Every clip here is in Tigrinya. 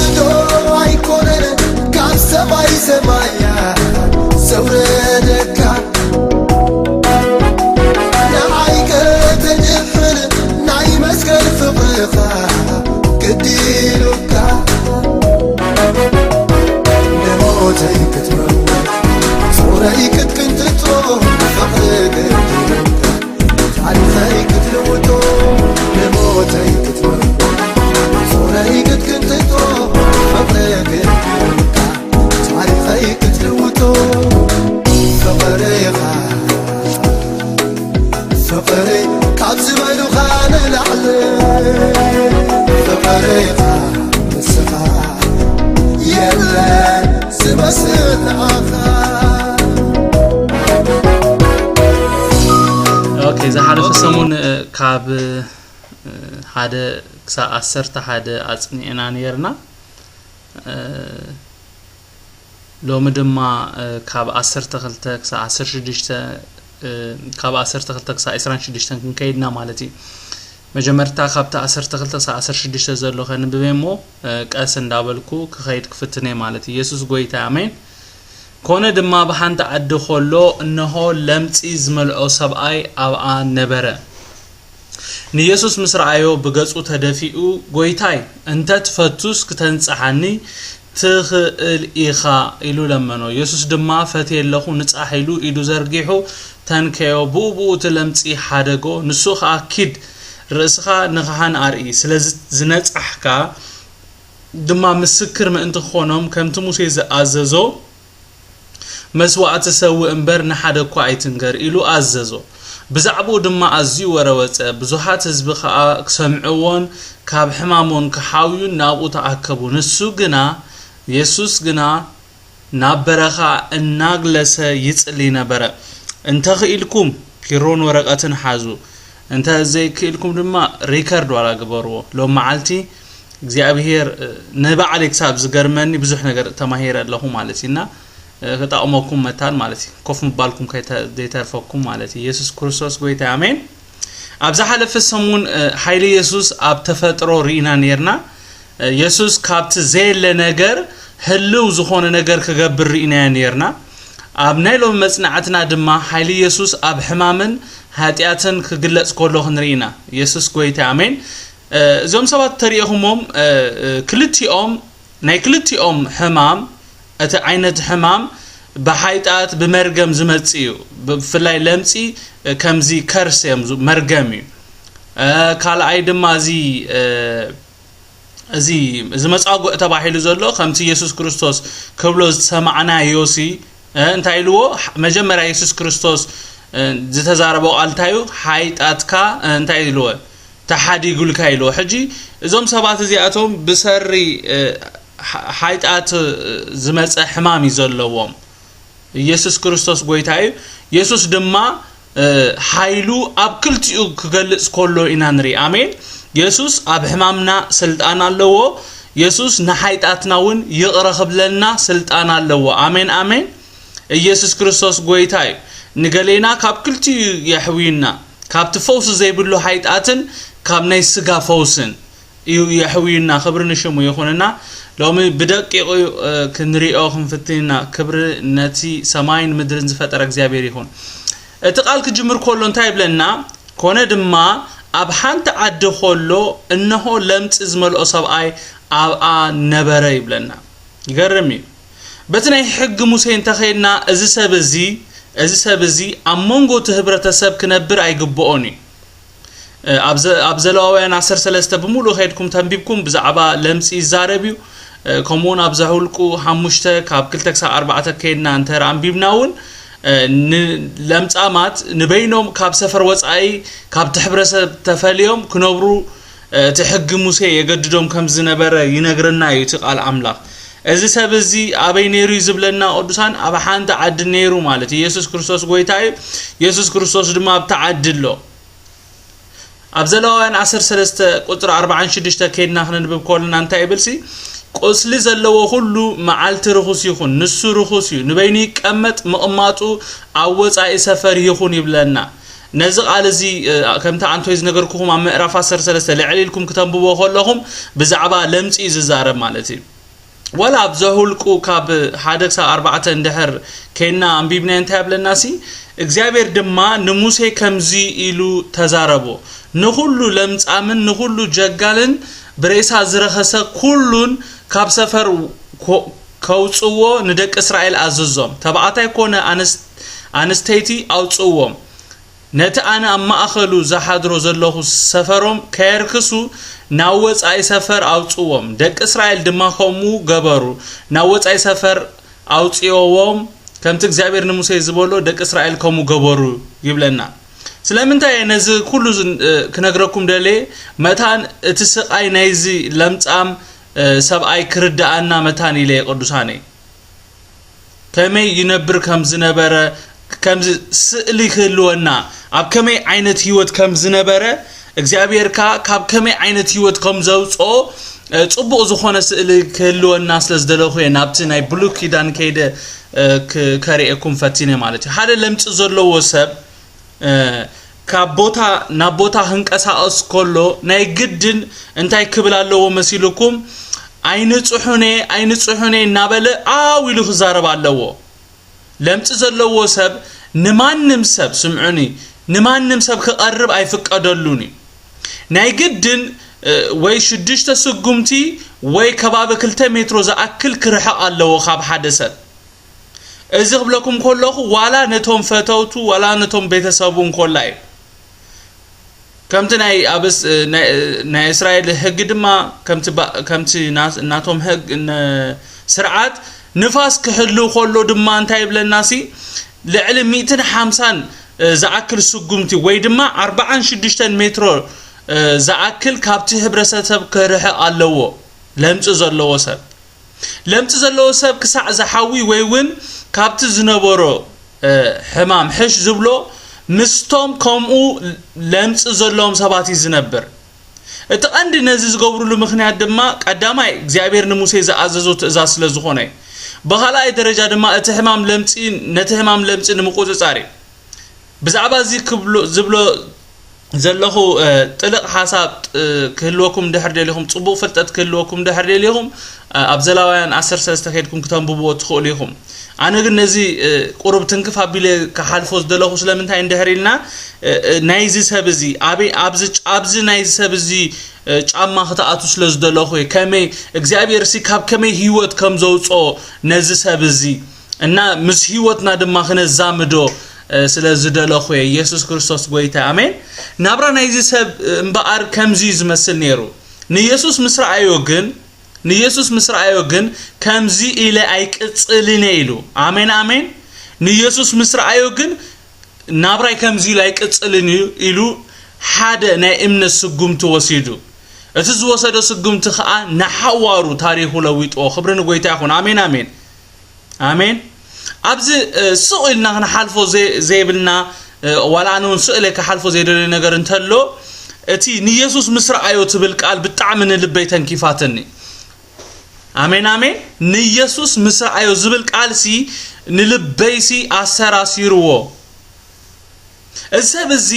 وردو عيكونن كاب سماي سمايا سوردك نعيك تجفن نعي مسكن فقفا كديلك نموتي كتموت صوري كنت تروح فقرك تعرفي كتلوتو نموتي كتموت صوري كنت تروح فقرك تعرفي كتلوتو فقري كابز بينو خان العلي فقري مسخا يلا سمسن آخر اوكي زي حالف السمون كاب هذا كسا أسرت هذا أصنعنا نيرنا لو مدما كاب أسرت خلتك كسا أسر شديشتا كاب أسرت خلتك كسا إسران شديشتا كنكيدنا مالتي مجمرتا كاب أسرت خلتك كسا أسر شديشتا زلو خان ببيمو كأسن دابلكو كخيد كفتني مالتي يسوس قويتا آمين كونه دما بحانت عد خلو انه لمت ازملعو سبعي او نبره نيسوس مسرعيو بقصو تدفئو قويتاي انت تفتوس كتنصحاني تخل إيخا إلو لمنو يسوس دما فتي اللخو نتصحيلو إلو زرقيحو تنكيو بوبو تلمتي حادقو نسوخ أكيد رأسخا نخحان آرئي سلازت زنت أحكا دما مسكر ما انت خونهم كمتو موسي زأززو مسوعة سوي امبر نحدكو عيتنجر إلو أززو بزعبو دما أزيو وروت بزوحات زبخا سمعون كاب حمامون كحاويون نابو تعكبو نسو جنا يسوس جنا نابرخا الناغلس يتسلي نبرا انت خيلكم كيرون ورقاتن حازو انت زي كيلكم دما ريكارد ولا قبرو لو معلتي እግዚአብሔር ነባዓል ክሳብ ዝገርመኒ ብዙሕ ነገር ተማሂረ ኣለኹ ማለቲና ከጣውመኩም መታን ማለቲ ኮፍ ምባልኩም ከይተደተርፈኩም ማለቲ ኢየሱስ ክርስቶስ ጎይታ አሜን ኣብዛ ሓለፈ ሰሙን ኃይለ ኢየሱስ ኣብ ተፈጥሮ ሪና ነርና ኢየሱስ ካብት ዘለ ነገር ህልው ዝኾነ ነገር ከገብር ሪና ነርና ኣብ ናይሎም መጽናዕትና ድማ ኃይለ ኢየሱስ ኣብ ሕማምን ኃጢያትን ክግለጽ ከሎ ክንሪና ኢየሱስ ጎይታ አሜን زوم سبات تاريخهم كلتيهم ناي كلتيهم حمام أت عينة حمام بحيطات بمرجم زمتيو بفلاي لمتي كم زي كرسيم مرجمي كال عيد ما زي زمت أقوى تبع حلو زلوا خمسة يسوع كريستوس قبل سمعنا يوسي أنت عيلو مجمع يسوع كريستوس زتزاربوا قالتايو حيطات كا أنت عيلو تحدي يقول كايلو حجي زوم سبات زياتهم بسري حيطات زمص حمام يزلوهم يسوع كريستوس غويتاي يسوع دما حيلو اب كلتيو كغلص كولو انانري امين يسوع اب حمامنا سلطان الله يسوع نحيطاتناون يقرخبلنا سلطان الله امين امين يسوع كريستوس غويتاي نغلينا كاب كلتيو يحوينا كاب تفوس زي بلو حيطاتن كاب ناي سغا فوسن يحوينا خبرنا شمو يخوننا لو مي بدقيق كنريو خنفتينا كبر نتي سماين مدرن زفطر اغزابير يخون اتقال كجمر كولو انتاي بلنا كونه دما اب حنت عد خولو انه لمت ازملو سبعي اب نبره يبلنا يغرمي بتناي حق موسى انتخينا از سبزي امونغو تهبرتسب كنبر ايغبوني ابزلاوያን 13 بمولو خيدكم تنبيبكم بزعبا لمصي زاربيو كمون ابزحولكو 5 كاب 2 كيدنا انتر انبيبناون لمصامات نبينوم كاب سفر وصاي كاب تحبرسب تفليوم كنبرو تحق موسى يغددوم كمز نبره ينغرنا يتقال املاح እዚ ሰብ እዚ አበይ ኔሩ ይዝብለና ኦዱሳን አበ ሓንተ ዓድ ኔሩ ማለት ኢየሱስ ክርስቶስ ጎይታዬ ኢየሱስ ክርስቶስ ድማ ብተዓድሎ ኣብዘላውያን 13 ቁጥር 46 ከይድና ክንንብብ ኮልና እንታይ ይብልሲ ቆስሊ ዘለዎ ሁሉ መዓልቲ ርኹስ ይኹን ንሱ ርኹስ እዩ ንበይኒ ቀመጥ መቕማጡ ኣወጻኢ ሰፈር ይኹን ይብለና نزق على زي كم تعنتوا إذا نجركم عم رفع سلسلة لعليلكم كتنبوا خلهم بزعبا لمس إذا زارب مالتي ولا بزهولكو كاب حادث 4 اندهر كنا عم بيبني انتهاب للناسي እግዚአብሔር ድማ ንሙሴ ከምዚ ኢሉ ተዛረቦ ንሁሉ ለምጽ አምን ንሁሉ ጀጋልን ብሬሳ ዝረኸሰ ኩሉን ካብ ሰፈር ከውጽዎ ንደቅ እስራኤል አዘዞም ተባዕታይ ኮነ አንስተይቲ አውጽዎም ነቲ አነ ማእኸሉ ዘሐድሮ ዘለኹ ሰፈሮም ከርክሱ ናወጻይ ሰፈር አውጽዎም ደቅ እስራኤል ድማ ኸሙ ገበሩ ናወጻይ ሰፈር አውጽዮም ከምት እግዚአብሔር ንሙሴ ዝቦሎ ደቅ እስራኤል ከሙ ገበሩ ይብለና ስለምንታይ ነዚ ኩሉ ክነግረኩም ደሌ መታን እትስቃይ ናይዚ ለምጻም ሰብአይ ክርዳአና መታን ኢለ ቅዱሳኔ ከመይ ይነብር ከምዝ ነበረ ከምዝ ስእሊ ክልወና አብ ከመይ አይነት ህይወት ከምዝ ነበረ እግዚአብሔር ካብ ከመይ አይነት ህይወት ከምዘውጾ ጽቡቅ ዝኾነ ስእሊ ክልወና ስለዝደለኹ ናብቲ ናይ ብሉይ ኪዳን ከይደ ከሪኤኩም ፈቲነ ማለት ሓደ ለምጽ ዘለዎ ሰብ ካቦታ ናቦታ ህንቀሳቀስ ኮሎ ናይ ግድን እንታይ ክብል ኣለዎ መሲልኩም አይንጽሑኔ እናበለ አው ኢሉ ክዛረብ ኣለዎ ለምጽ ዘለዎ ሰብ ንማንም ሰብ ስምዑኒ ንማንም ሰብ ክቀርብ አይፍቀደሉኒ ናይ ግድን ወይ 6 ስጉምቲ ወይ ከባቢ 2 ሜትሮ ዝኣክል ክርሕቕ ኣለዎ ካብ ሓደ ሰብ እዚ ክብለኩም ከለኹ ዋላ ነቶም ፈተውቱ ዋላ ነቶም ቤተሰቡን ኮላይ ከምቲ ናይ አብስ ናይ እስራኤል ህግ ድማ ከምቲ ናቶም ህግ ስርዓት ንፋስ ክህሉ ኮሎ ድማ እንታይ ብለናሲ ልዕሊ 150 ዝኣክል ስጉምቲ ወይ ድማ 46 ሜትሮ ዝኣክል ካብቲ ህብረተሰብ ክርሕቕ ኣለዎ ለምጽ ዘለዎ ሰብ ክሳዕ ዝሓዊ ወይውን ካብቲ ዝነበሮ ሕማም ሕሽ ዝብሎ ምስቶም ከምኡ ለምጽ ዘለዎም ሰባት ዝነብር እቲ ቀንዲ ነዚ ዝገብሩሉ ምኽንያት ድማ ቀዳማይ እግዚአብሔር ንሙሴ ዝኣዘዞ ትእዛዝ ስለ ዝኾነ በኋላይ ደረጃ ድማ እቲ ሕማም ለምጽ ነቲ ሕማም ለምጽ ንምቁጽጻሪ ብዛዕባ እዚ ክብሎ ዝብሎ ዘለኹ ጥልቅ ሓሳብ ክህልወኩም ድሕር ደሊኹም ጽቡቕ ፍልጠት ክህልወኩም ድሕር ደሊኹም ኣብ ዘላውያን 13 ከይድኩም ክትንብብዎ ትኽእሉ ኢኹም ኣነ ግን ነዚ ቁርብ ትንክፍ ኣቢለ ክሓልፎ ዝደለኹ ስለምንታይ እንድሕሪልና ናይዚ ሰብ እዚ ኣብዚ ናይዚ ሰብ እዚ ጫማ ክትኣቱ ስለ ዝደለኹ ከመይ እግዚአብሔር ሲ ካብ ከመይ ህይወት ከም ዘውጾ ነዚ ሰብ እዚ እና ምስ ህይወትና ድማ ክነዛምዶ ስለዝደለኹ ኢየሱስ ክርስቶስ ጎይታ አሜን ናብራ ናይዚ ሰብ እምበኣር ከምዚ ዝመስል ነይሩ ንኢየሱስ ምስራአዮ ግን ከምዚ ኢለ አይቅጽልን ኢሉ አሜን አሜን ንኢየሱስ ምስራአዮ ግን ናብራይ ከምዚ ኢለ አይቅጽልን ኢሉ ሓደ ናይ እምነት ስጉምቲ ወሲዱ እቲ ዝወሰደ ስጉምቲ ኸኣ ናሐዋሩ ታሪኹ ለዊጦ ክብርን ጎይታ ይኹን አሜን አሜን አሜን ኣብዚ ስኡልና ክንሓልፎ ዘይብልና ወላኑን ስእለ ክሓልፎ ዘይደለ ነገር እንተሎ እቲ ንኢየሱስ ምስራአዮ ትብል ቃል ብጣዕሚ ንልበይ ተንኪፋተኒ አሜን አሜን ንኢየሱስ ምስራአዮ ዝብል ቃል ሲ ንልበይ ሲ አሰራሲርዎ እሰብ እዚ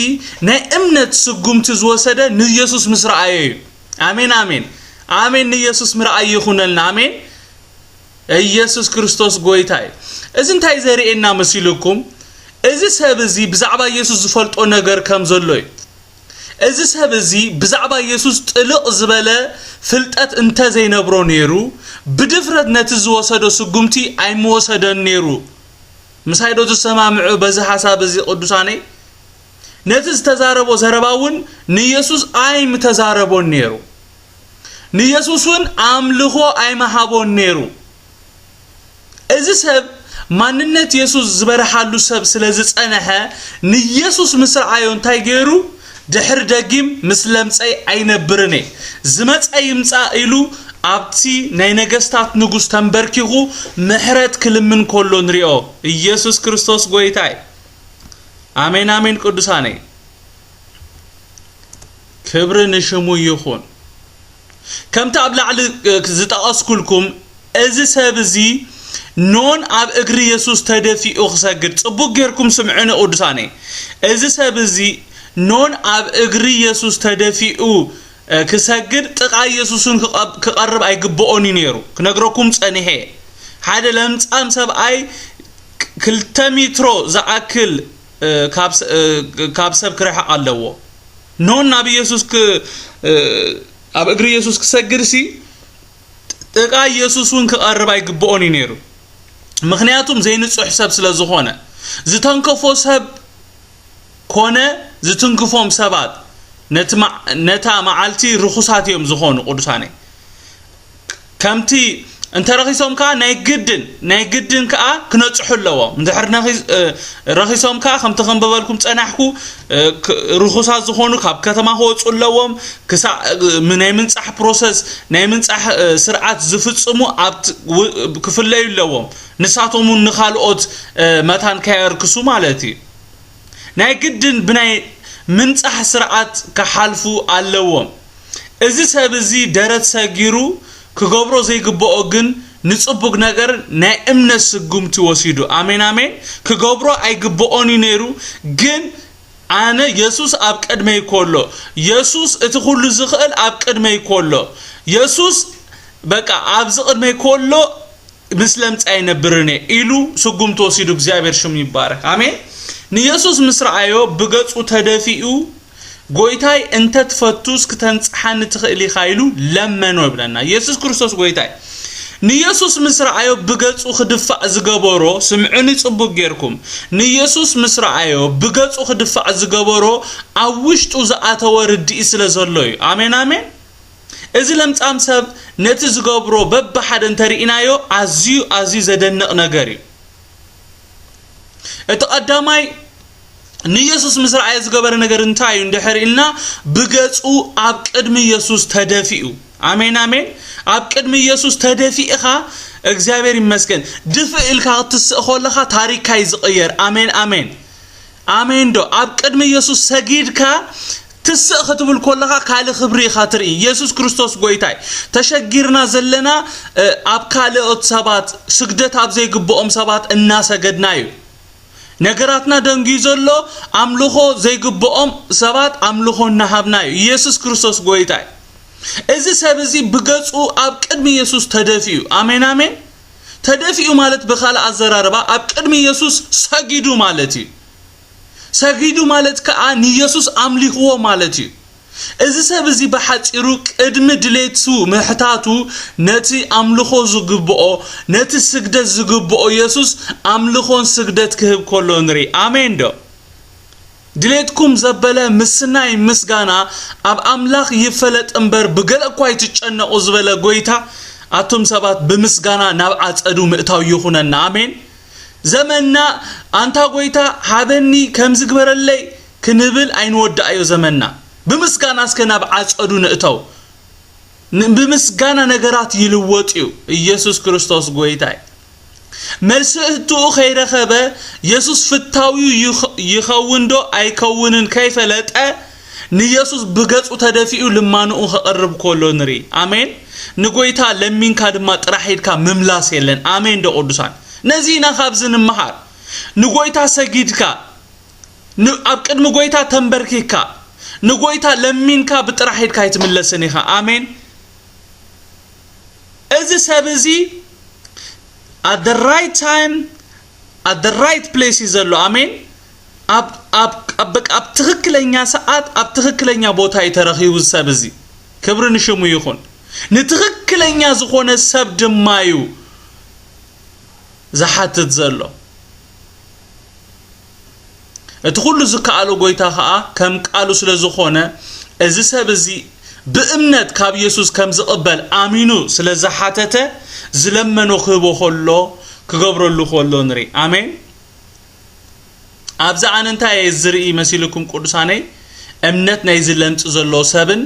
ናይ እምነት ስጉምቲ ዝወሰደ ንኢየሱስ ምስራአዮ አሜን አሜን አሜን ንኢየሱስ ምራአይ ይኹነልና አሜን ኢየሱስ ክርስቶስ ጎይታይ እዚ እንታይ ዘርኤና መስይልኩም እዚ ሰብ እዚ ብዛዕባ ኢየሱስ ዝፈልጦ ነገር ከም ዘሎይ እዚ ሰብ እዚ ብዛዕባ ኢየሱስ ጥልቕ ዝበለ ፍልጠት እንተ ዘይነብሮ ነይሩ ብድፍረት ነቲ ዝወሰዶ ስጉምቲ ኣይመወሰደን ነይሩ ምሳይዶ ዝሰማምዑ በዚ ሓሳብ እዚ ቅዱሳኔ ነቲ ዝተዛረቦ ዘረባውን ንኢየሱስ ኣይምተዛረቦን ነይሩ ንኢየሱስን አምልኾ ኣይመሃቦን ነይሩ እዚ ሰብ ማንነት ኢየሱስ ዝበረሓሉ ሰብ ስለዝጸነሐ ንኢየሱስ ምስራአዮ እንታይ ገይሩ ድሕር ደጊም ምስ ለምጸይ ኣይነብርኔ ዝመጸይ ይምጻ ኢሉ ኣብቲ ናይ ነገስታት ንጉስ ተንበርኪኹ ምሕረት ክልምን ኮሎ ንሪኦ ኢየሱስ ክርስቶስ ጎይታይ አሜን አሜን ቅዱሳኔ ክብር ንሽሙ ይኹን ከምታ ኣብ ላዕሊ ዝጠቐስኩልኩም እዚ ሰብ እዚ نون أب إجري يسوس تدفي أخسجد صبوا غيركم سمعنا قدساني إذا سبزي نون أب إجري يسوس تدفي كسجد تقع يسوسون كقرب أي جبؤني نيرو كنقرأكم سأني هي هذا لم تأم سب أي كل تميترو زعكل كابسب كرح علوه نون نبي يسوس ك أب إجري يسوس كسجد سي تقع يسوسون كقرب أي جبؤني نيرو مخنياتهم زين حساب سلازخونه زتنكفو سب كونه زتنكفوم سبات نتا معالتي رخصات يوم زخون قدساني كمتي انت رخيصهم كا ناي جدن كا كنصحو لوا مدحر رخيصهم كا خمت خنببلكم صنحكو رخصات زخونو كاب كتما هوصو لوم كسا مناي منصح بروسس ناي منصح سرعات زفصمو ابت كفليو لوم نساتهم نخالوت متان كيركسو مالتي ناي جدن بناي منصح سرعات كحالفو علوم ازي سبزي درت سغيرو كغبرو زي غبو گن نصبوق نگر ناي امنس گومتي وسيدو امين امين كغبرو اي غبوني نيرو گن انا يسوس اب قدمي كولو يسوس اتخول زخل اب قدمي كولو يسوس بقى اب زقدمي كولو مسلم صاي نبرني إلو سقومتو سيدو እግዚአብሔር شم يبارك امين نيسوس مسرعيو بغصو تدفيو ጎይታይ እንተ ተፈቱስ ከተንጽሐን ትኽእሊ ኻይሉ ለመኖ ብለና ኢየሱስ ክርስቶስ ጎይታይ ንኢየሱስ ምስራአዮ ብገጹ ክድፋዕ ዝገበሮ ስምዑኒ ጽቡቅ ጌርኩም ንኢየሱስ ምስራአዮ ብገጹ ክድፋዕ ዝገበሮ ኣብ ውሽጡ ዝኣተወ ርድኢ ስለ ዘሎ እዩ አሜን አሜን እዚ ለምጻም ሰብ ነቲ ዝገብሮ በብሓደ እንተሪኢናዮ ኣዝዩ ዘደንቕ ነገር እዩ እቲ ቀዳማይ نيسوس مسرع يزغبر ነገር እንታይ እንደሕር ኢልና ብገጹ ኣብ ቅድሚ ኢየሱስ ተደፊኡ አሜን አሜን ኣብ ቅድሚ ኢየሱስ ተደፊእኻ እግዚአብሔር ይመስገን ድፍኢልካ ትስእኾለኻ ታሪክ ይዝቀየር አሜን አሜን አሜን ዶ ኣብ ቅድሚ ኢየሱስ ሰጊድካ ትስእ ክትብል ኮለኻ ካለ ክብሪ ኻትርኢ ኢየሱስ ክርስቶስ ጎይታይ ተሸጊርና ዘለና ኣብ ካልኦት ሰባት ስግደት ኣብ ዘይግብኦም ሰባት እናሰገድናዩ ነገራትና ደንጊ ዘሎ አምልኾ ዘይግብኦም ሰባት አምልኾ እናሃብናዩ ኢየሱስ ክርስቶስ ጎይታይ እዚ ሰብዚ ብገጹ ኣብ ቅድሚ ኢየሱስ ተደፊኡ አሜን አሜን ተደፊኡ ማለት በኻል አዘራረባ ኣብ ቅድሚ ኢየሱስ ሰጊዱ ማለት እዩ ሰጊዱ ማለት ከአ ኢየሱስ አምልኽዎ ማለት እዩ እዚ ሰብዚ በሐፂሩ ቅድሚ ድሌቱ መሕታቱ ነቲ አምልኾ ዝግብኦ ነቲ ስግደት ዝግብኦ ኢየሱስ አምልኾን ስግደት ክህብ ኮሎ ንሪ አሜን ዶ ድሌትኩም ዘበለ ምስናይ ምስጋና ኣብ አምላኽ ይፈለጥ እንበር ብገለኳይ ትጨነቁ ዝበለ ጎይታ አቶም ሰባት በምስጋና ናብ አጸዱ ምእታው ይኹነና አሜን ዘመንና አንታ ጎይታ ሃበኒ ከም ዝግበረለይ ክንብል አይንወዳአዮ ዘመንና بمسكان اسكنا بعصدو نእتو بمسكان ነገራት ይልወጥዩ ኢየሱስ ክርስቶስ ጎይታይ መልስእቱ ኸይረኸበ ኢየሱስ ፍታዊው ይኸውንዶ አይከውንን ከይፈለጠ ንኢየሱስ ብገጹ ተደፊኡ ልማንኡ ኸቀርብ ኮሎ ንሪ አሜን ንጎይታ ለሚንካ ድማ ጥራሂድካ መምላስ የለን አሜን ዶ ቅዱሳን ነዚህና ካብዝን መሃር ንጎይታ ሰጊድካ ኣብ ቅድሚ ጎይታ ተንበርኪካ ንጎይታ ለሚንካ ብጥራሂድካ ይትመለስኒኻ አሜን እዚ ሰብዚ at the right time at the right place ይዘሎ አሜን ኣብ ትክክለኛ ሰዓት ኣብ ትክክለኛ ቦታ ይተረኺቡ ሰብዚ ክብርን ሽሙ ይኹን ንትክክለኛ ዝኾነ ሰብ ድማዩ ዝሓትት ዘሎ እቲ ሁሉ ዝካአሎ ጎይታ ኸአ ከም ቃሉ ስለ ዝኾነ እዚ ሰብዚ በእምነት ካብ ኢየሱስ ከም ዝቅበል አሚኑ ስለ ዝሓተተ ዝለመኖ ክህቦ ኾሎ ክገብረሉ ኾሎ ንሪ አሜን ኣብዛ አንንታይ ዝርኢ መሲልኩም ቅዱሳነይ እምነት ናይ ዝለምጽ ዘሎ ሰብን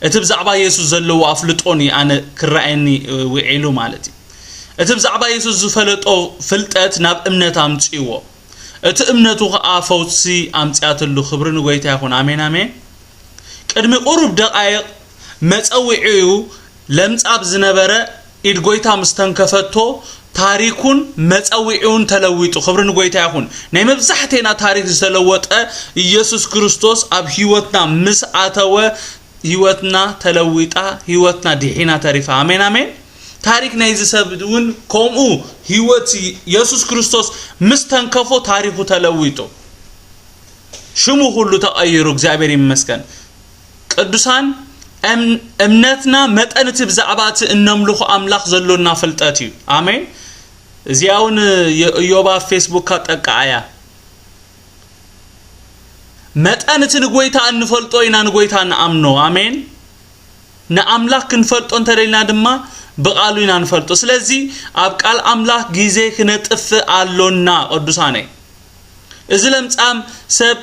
እቲ ብዛዕባ ኢየሱስ ዘለዎ አፍልጦኒ አነ ክራአኒ ውዒሉ ማለት እቲ ብዛዕባ ኢየሱስ ዝፈለጦ ፍልጠት ናብ እምነት አምጽይዎ እቲ እምነቱ ኸአፈውሲ አምጽያትሉ ክብርን ጎይታ ይኹን አሜን አሜን ቅድሚ ቁሩብ ደቃይቅ መጸውዒዩ ለምጻብ ዝነበረ ኢድ ጎይታ ምስተንከፈቶ ታሪኩን መጻዊዑን ተለዊጡ خبرن ጎይታ ይኹን ናይ መብዛሕቴና ታሪክ ዝተለወጠ ኢየሱስ ክርስቶስ ኣብ ህይወትና ምስዓተወ ህይወትና ተለዊጣ ህይወትና ዲሒና ተሪፋ አሜን አሜን ታሪክ ናይ ዝሰብውን ቆምኡ ህይወት ኢየሱስ ክርስቶስ ምስተንከፎ ታሪኩ ተለዊጡ ሽሙ ሁሉ ተቀይሩ እግዚአብሔር ይመስገን ቅዱሳን እምነትና መጠነት ብዛዕባት እነምልኹ አምላኽ ዘሎና ፍልጠት እዩ አሜን እዚያውን ዮባ ፌስቡክ ካጠቃያ መጠነት ንጎይታ እንፈልጦ ኢና ንጎይታ ንአምኖ አሜን ንአምላኽ ክንፈልጦ እንተደልና ድማ በቃሉ ኢና እንፈልጦ ስለዚህ ኣብ ቃል አምላኽ ጊዜ ክነጥፍ አሎና ቅዱሳኔ እዚ ለምጻም ሰብ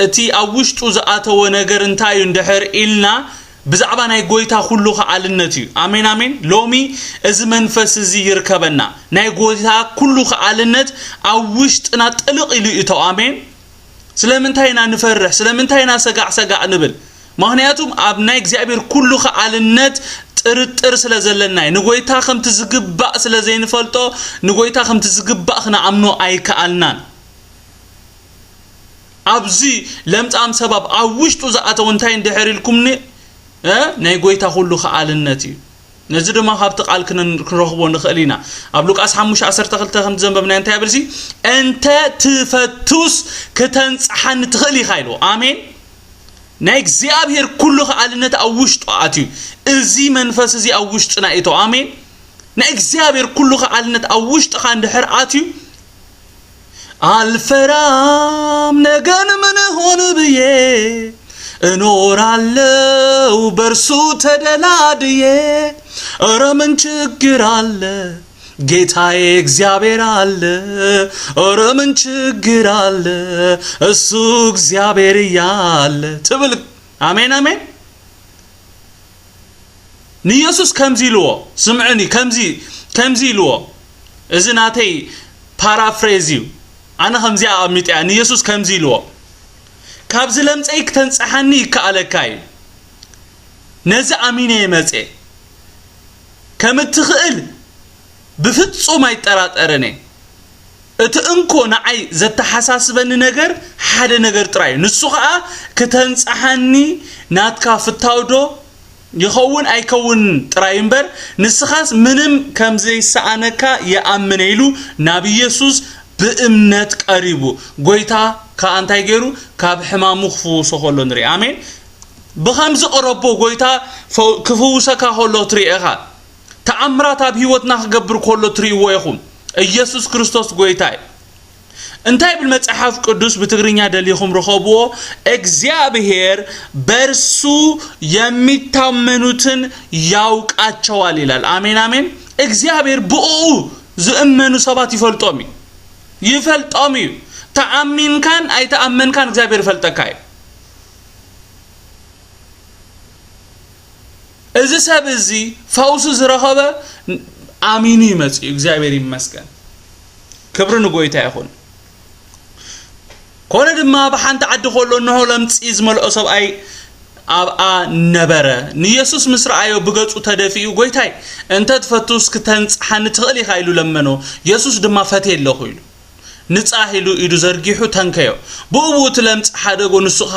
እቲ አውሽጡ ዘአተወ ነገር እንታይ እንደሕር ኢልና ብዛዕባ ናይ ጎይታ ሁሉ ኸዓልነት እዩ አሜን አሜን ሎሚ እዚ መንፈስ እዚ ይርከበና ናይ ጎይታ ሁሉ ኸዓልነት አውሽጥና ጥልቅ ኢሉ ይቶ አሜን ስለምንታይና ንፈርሕ ስለምንታይና ሰጋዕ ንብል ምክንያቱም ኣብ ናይ እግዚአብሔር ሁሉ ኸዓልነት ጥርጥር ስለዘለና ንጎይታ ከምት ዝግባእ ስለዘይንፈልጦ ንጎይታ ከምት ዝግባእ ክነአምኖ ኣይከኣልናን ኣብዚ ለምጻም ሰበብ አውሽጡ ዘአተወ እንታይ እንደሕሪልኩምኒ ናይ ጎይታ ሁሉ ኸዓልነት እዩ ነዚ ድማ ካብቲ ቃል ክንረኽቦ ንኽእሊና ኣብ ሉቃስ 5:12 ከም ዘንበብና እንታይ ያብልሲ እንተ ትፈቱስ ከተንጽሐን ትኽእል ኢኻ ኢሉ አሜን ናይ እግዚአብሔር ኩሉ ኸዓልነት አውሽጡ አትዩ እዚ መንፈስ እዚ አውሽጥና ኢቶ አሜን ናይ እግዚአብሔር ኩሉ ኸዓልነት አውሽጥኻ እንድሕር አትዩ አልፈራም ነገን ምን ሆነ ብዬ እኖራለው በርሱ ተደላድዬ ኧረ ምን ችግር አለ ጌታዬ እግዚአብሔር አለ ኧረ ምን ችግር አለ እሱ እግዚአብሔር ያለ ትብል አሜን አሜን ንኢየሱስ ከምዚልዎ ስምዕኒ ከምዚልዎ እዝናተይ ፓራፍሬዚው አና ከምዚ አሚጥያ ንኢየሱስ ከምዚልዎ ካብዝ ለምጽይ ከተንጽሐኒ ይከኣለካይ ነዚ አሚነ የመጽ ከምትኽእል بفتصوم አይጠራጠረኔ እቲ እንኮ ንዓይ ዘተሐሳስበኒ ነገር ሓደ ነገር ጥራይ ንሱ ኸኣ ከተንጽሐኒ ናትካ ፍታውዶ ይኸውን አይከውን ጥራይ እምበር ንስኻስ ምንም ከምዘይሰአነካ የአምነ ኢሉ ናብ ኢየሱስ በእምነት ቀሪቡ ጎይታ ከአንታይ ገይሩ ካብ ሕማሙ ክፍውሶ ኸሎ ንሪ አሜን በኸምዝ ቀረቦ ጎይታ ክፍውሰካ ኸሎ ትሪኢኻ ተአምራት ኣብ ህይወትና ክገብር ከሎ ትሪኢዎ ይኹም ኢየሱስ ክርስቶስ ጎይታይ እንታይ بالمصحف ቅዱስ በትግርኛ ደልይኹም ረኸብዎ እግዚአብሔር በርሱ የሚታመኑትን ያውቃቸዋል ይላል አሜን አሜን እግዚአብሔር ብኡ ዝእመኑ ሰባት ይፈልጦም ተአሚን ካን አይተአመን ካን እግዚአብሔር ፈልጠካይ እዚ ሰብ እዚ ፈውስ ዝረኸበ አሚን ይመጽ እግዚአብሔር ይመስገን ክብር ንጎይታ ይኹን ኮነ ድማ በሓንተ ዓዲ ኾሎ ነው ለምጽ ዝመልኦ ሰብኣይ ኣብኣ ነበረ ንኢየሱስ ምስራአዮ ብገጹ ተደፊኡ ጎይታይ እንተ ተፈቱስ ከተንጽሐን ትኽእል ኢኻ ኢሉ ለመኖ ኢየሱስ ድማ ፈትየለኹ ኢሉ ንጻሂሉ ኢዱ ዘርጊሑ ተንከዮ ብኡት ለምጽ ሓደጎ ንሱኻ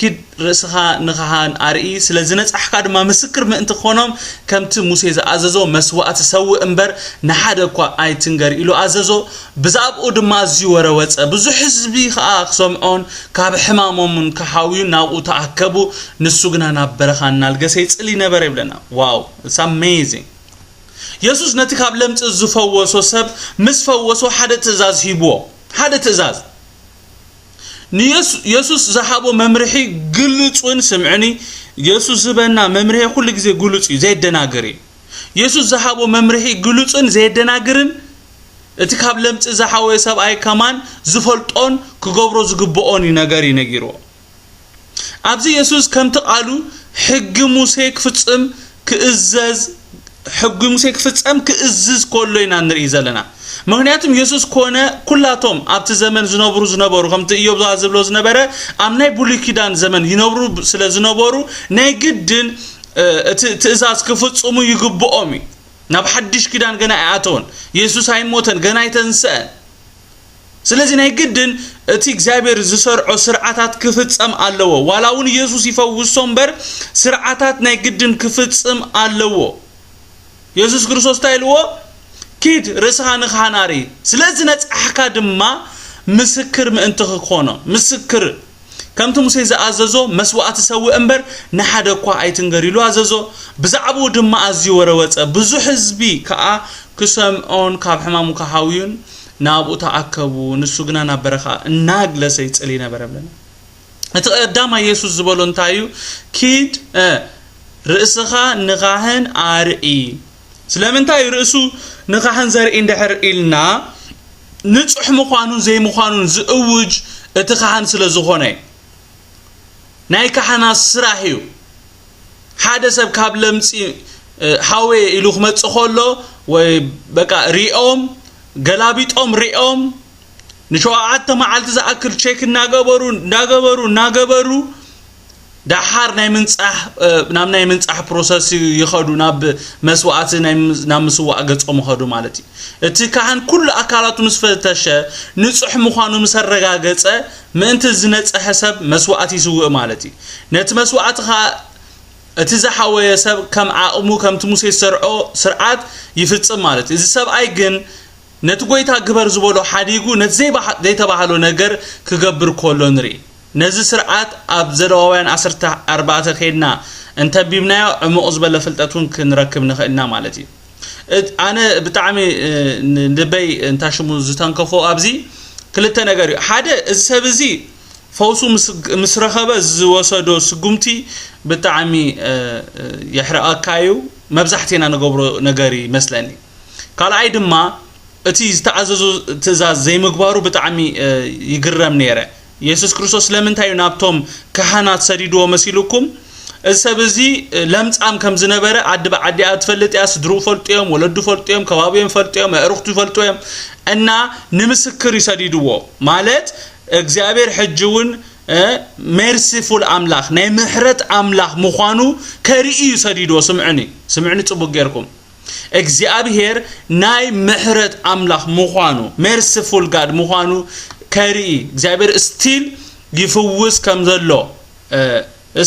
كيد رسخا نخان أرئي سلزنا أحكى ما مسكر ما أنت خونم كم تموسى عززو مسوات سوى إمبر نحدا قا أي تنجر إلو عززو بزاب أود ما زيورة واتس بزو حزبي خاصم أون كاب حمامهم من كحاوي ناو تأكبو نسوقنا نبرخان نالجسيت اللي نبرة بلنا واو it's amazing يسوع نتكاب لم تزفوا وسوسب مسفوا حدا تزاز هيبو حدا تزاز يسوع زحابو ممرحي قلصون سمعني يسوع زبنا ممرحي كل جزء قلص زي الدناجري يسوع زحابو ممرحي قلصون زي الدناجرن اتكاب لم تزحوا يساب أي كمان زفلتون كجبرو زجبؤون ينجري نجيرو أبزي يسوع كم تقالو حق موسى كفتم كإزاز حق موسى كفتم كإزاز كله ينادر إزالنا مهنياتهم يسوع كونه كلاتهم عبد زمن زنبرو هم تيجوا بزازبلو زنبرة أمناي بولي كيدان زمن ينبرو سلا زنبرو نيجدن تزاز كفت أمو يجبو أمي ናብ ሓድሽ ክዳን ገና ኣያቶን ኢየሱስ ኣይሞተን ገና ኣይተንሰአን ስለዚህ ናይ ግድን እቲ እግዚአብሔር ዝሰርዖ ስርዓታት ክፍጸም ኣለዎ ዋላውን ኢየሱስ ይፈውሶም በር ስርዓታት ናይ ግድን ክፍጽም ኣለዎ ኢየሱስ ክርስቶስ ታይልዎ ኪድ ርስኻ ንኻናሪ ስለዚህ ነጻሕካ ድማ ምስክር ምእንቲ ክኾኖ ምስክር ከምቲ ሙሴ ዝኣዘዞ መስዋዕት ሰው እምበር ንሓደ እኳ ኣይትንገሪሉ ኣዘዞ ብዛዕቡ ድማ ኣዝዩ ወረወፀ ብዙሕ ህዝቢ ከዓ ክሰምዖን ካብ ሕማሙ ካሃውዩን ናብኡ ተኣከቡ ንሱ ግና ናብ በረኻ እናግለሰ ይጽሊ ነበር ብለና እቲ ቀዳማ ኢየሱስ ዝበሎ እንታዩ ኪድ ርእስኻ ንኻህን ኣርኢ ስለምንታይ ርእሱ ንኻህን ዘርኢ እንድሕር ኢልና ንጹሕ ምዃኑን ዘይምዃኑን ዝእውጅ እቲ ካህን ስለ ዝኾነ ናይ ካህናት ስራሕ እዩ ሓደ ሰብ ካብ ለምጺ ሓዌ ኢሉ ክመጽእ ከሎ ወይ በቃ ሪኦም ገላቢጦም ሪኦም ንሸውዓተ መዓልቲ ዝኣክል ቼክ እናገበሩ ዳሓር ናይ ምንጻሕ ናብ ናይ ምንጻሕ ፕሮሰስ ይኸዱ ናብ መስዋዕት ናብ ምስዋዕ ገጾም ይኸዱ ማለት እዩ እቲ ካህን ኩሉ ኣካላቱ ምስ ፈተሸ ንጹሕ ምዃኑ ምስ ረጋገጸ ምእንቲ ዝነጽሐ ሰብ መስዋዕት ይስውእ ማለት እዩ ነቲ መስዋዕት እቲ ዝሓወየ ሰብ ከም ዓቕሙ ከምቲ ሙሴ ዝሰርዖ ስርዓት ይፍጽም ማለት እዩ እዚ ሰብኣይ ግን ነቲ ጎይታ ግበር ዝበሎ ሓዲጉ ነቲ ዘይተባሃሎ ነገር ክገብር ከሎ ንርኢ ነዚ ስርዓት ኣብ ዘሌዋውያን 14 ከይድና እንተቢብናዮ ዕሙቕ ዝበለ ፍልጠቱን ክንረክብ ንኽእልና ማለት እዩ ኣነ ብጣዕሚ ንበይ እንታሽሙ ዝተንከፎ ኣብዚ ክልተ ነገር እዩ ሓደ እዚ ሰብ እዚ ፈውሱ ምስ ረኸበ ዝወሰዶ ስጉምቲ ብጣዕሚ የሕረቐካዩ መብዛሕትና ንገብሮ ነገር ይመስለኒ ካልኣይ ድማ እቲ ዝተዓዘዙ ትእዛዝ ዘይምግባሩ ብጣዕሚ ይግረም ነይረ ኢየሱስ ክርስቶስ ለምንታይ ናብቶም ካህናት ሰዲድዎ መሲሉኩም እዚ ሰብ እዚ ለምጻም ከም ዝነበረ ዓዲ በዓዲያ ትፈልጥ ያ ስድሩ ፈልጥዮም ወለዱ ፈልጥዮም ከባቢዮም ፈልጥዮም ኣዕሩኽቱ ፈልጥዮም እና ንምስክር ይሰዲድዎ ማለት እግዚአብሔር ሕጅውን ሜርሲፉል አምላኽ ናይ ምሕረት አምላኽ ምዃኑ ከርኢ ይሰዲድዎ ስምዕኒ ጽቡቕ ጌርኩም እግዚአብሔር ናይ ምሕረት አምላኽ ምዃኑ ሜርሲፉል ጋድ ምዃኑ ከርኢ እግዚአብሔር ስቲል ይፍውስ ከም ዘሎ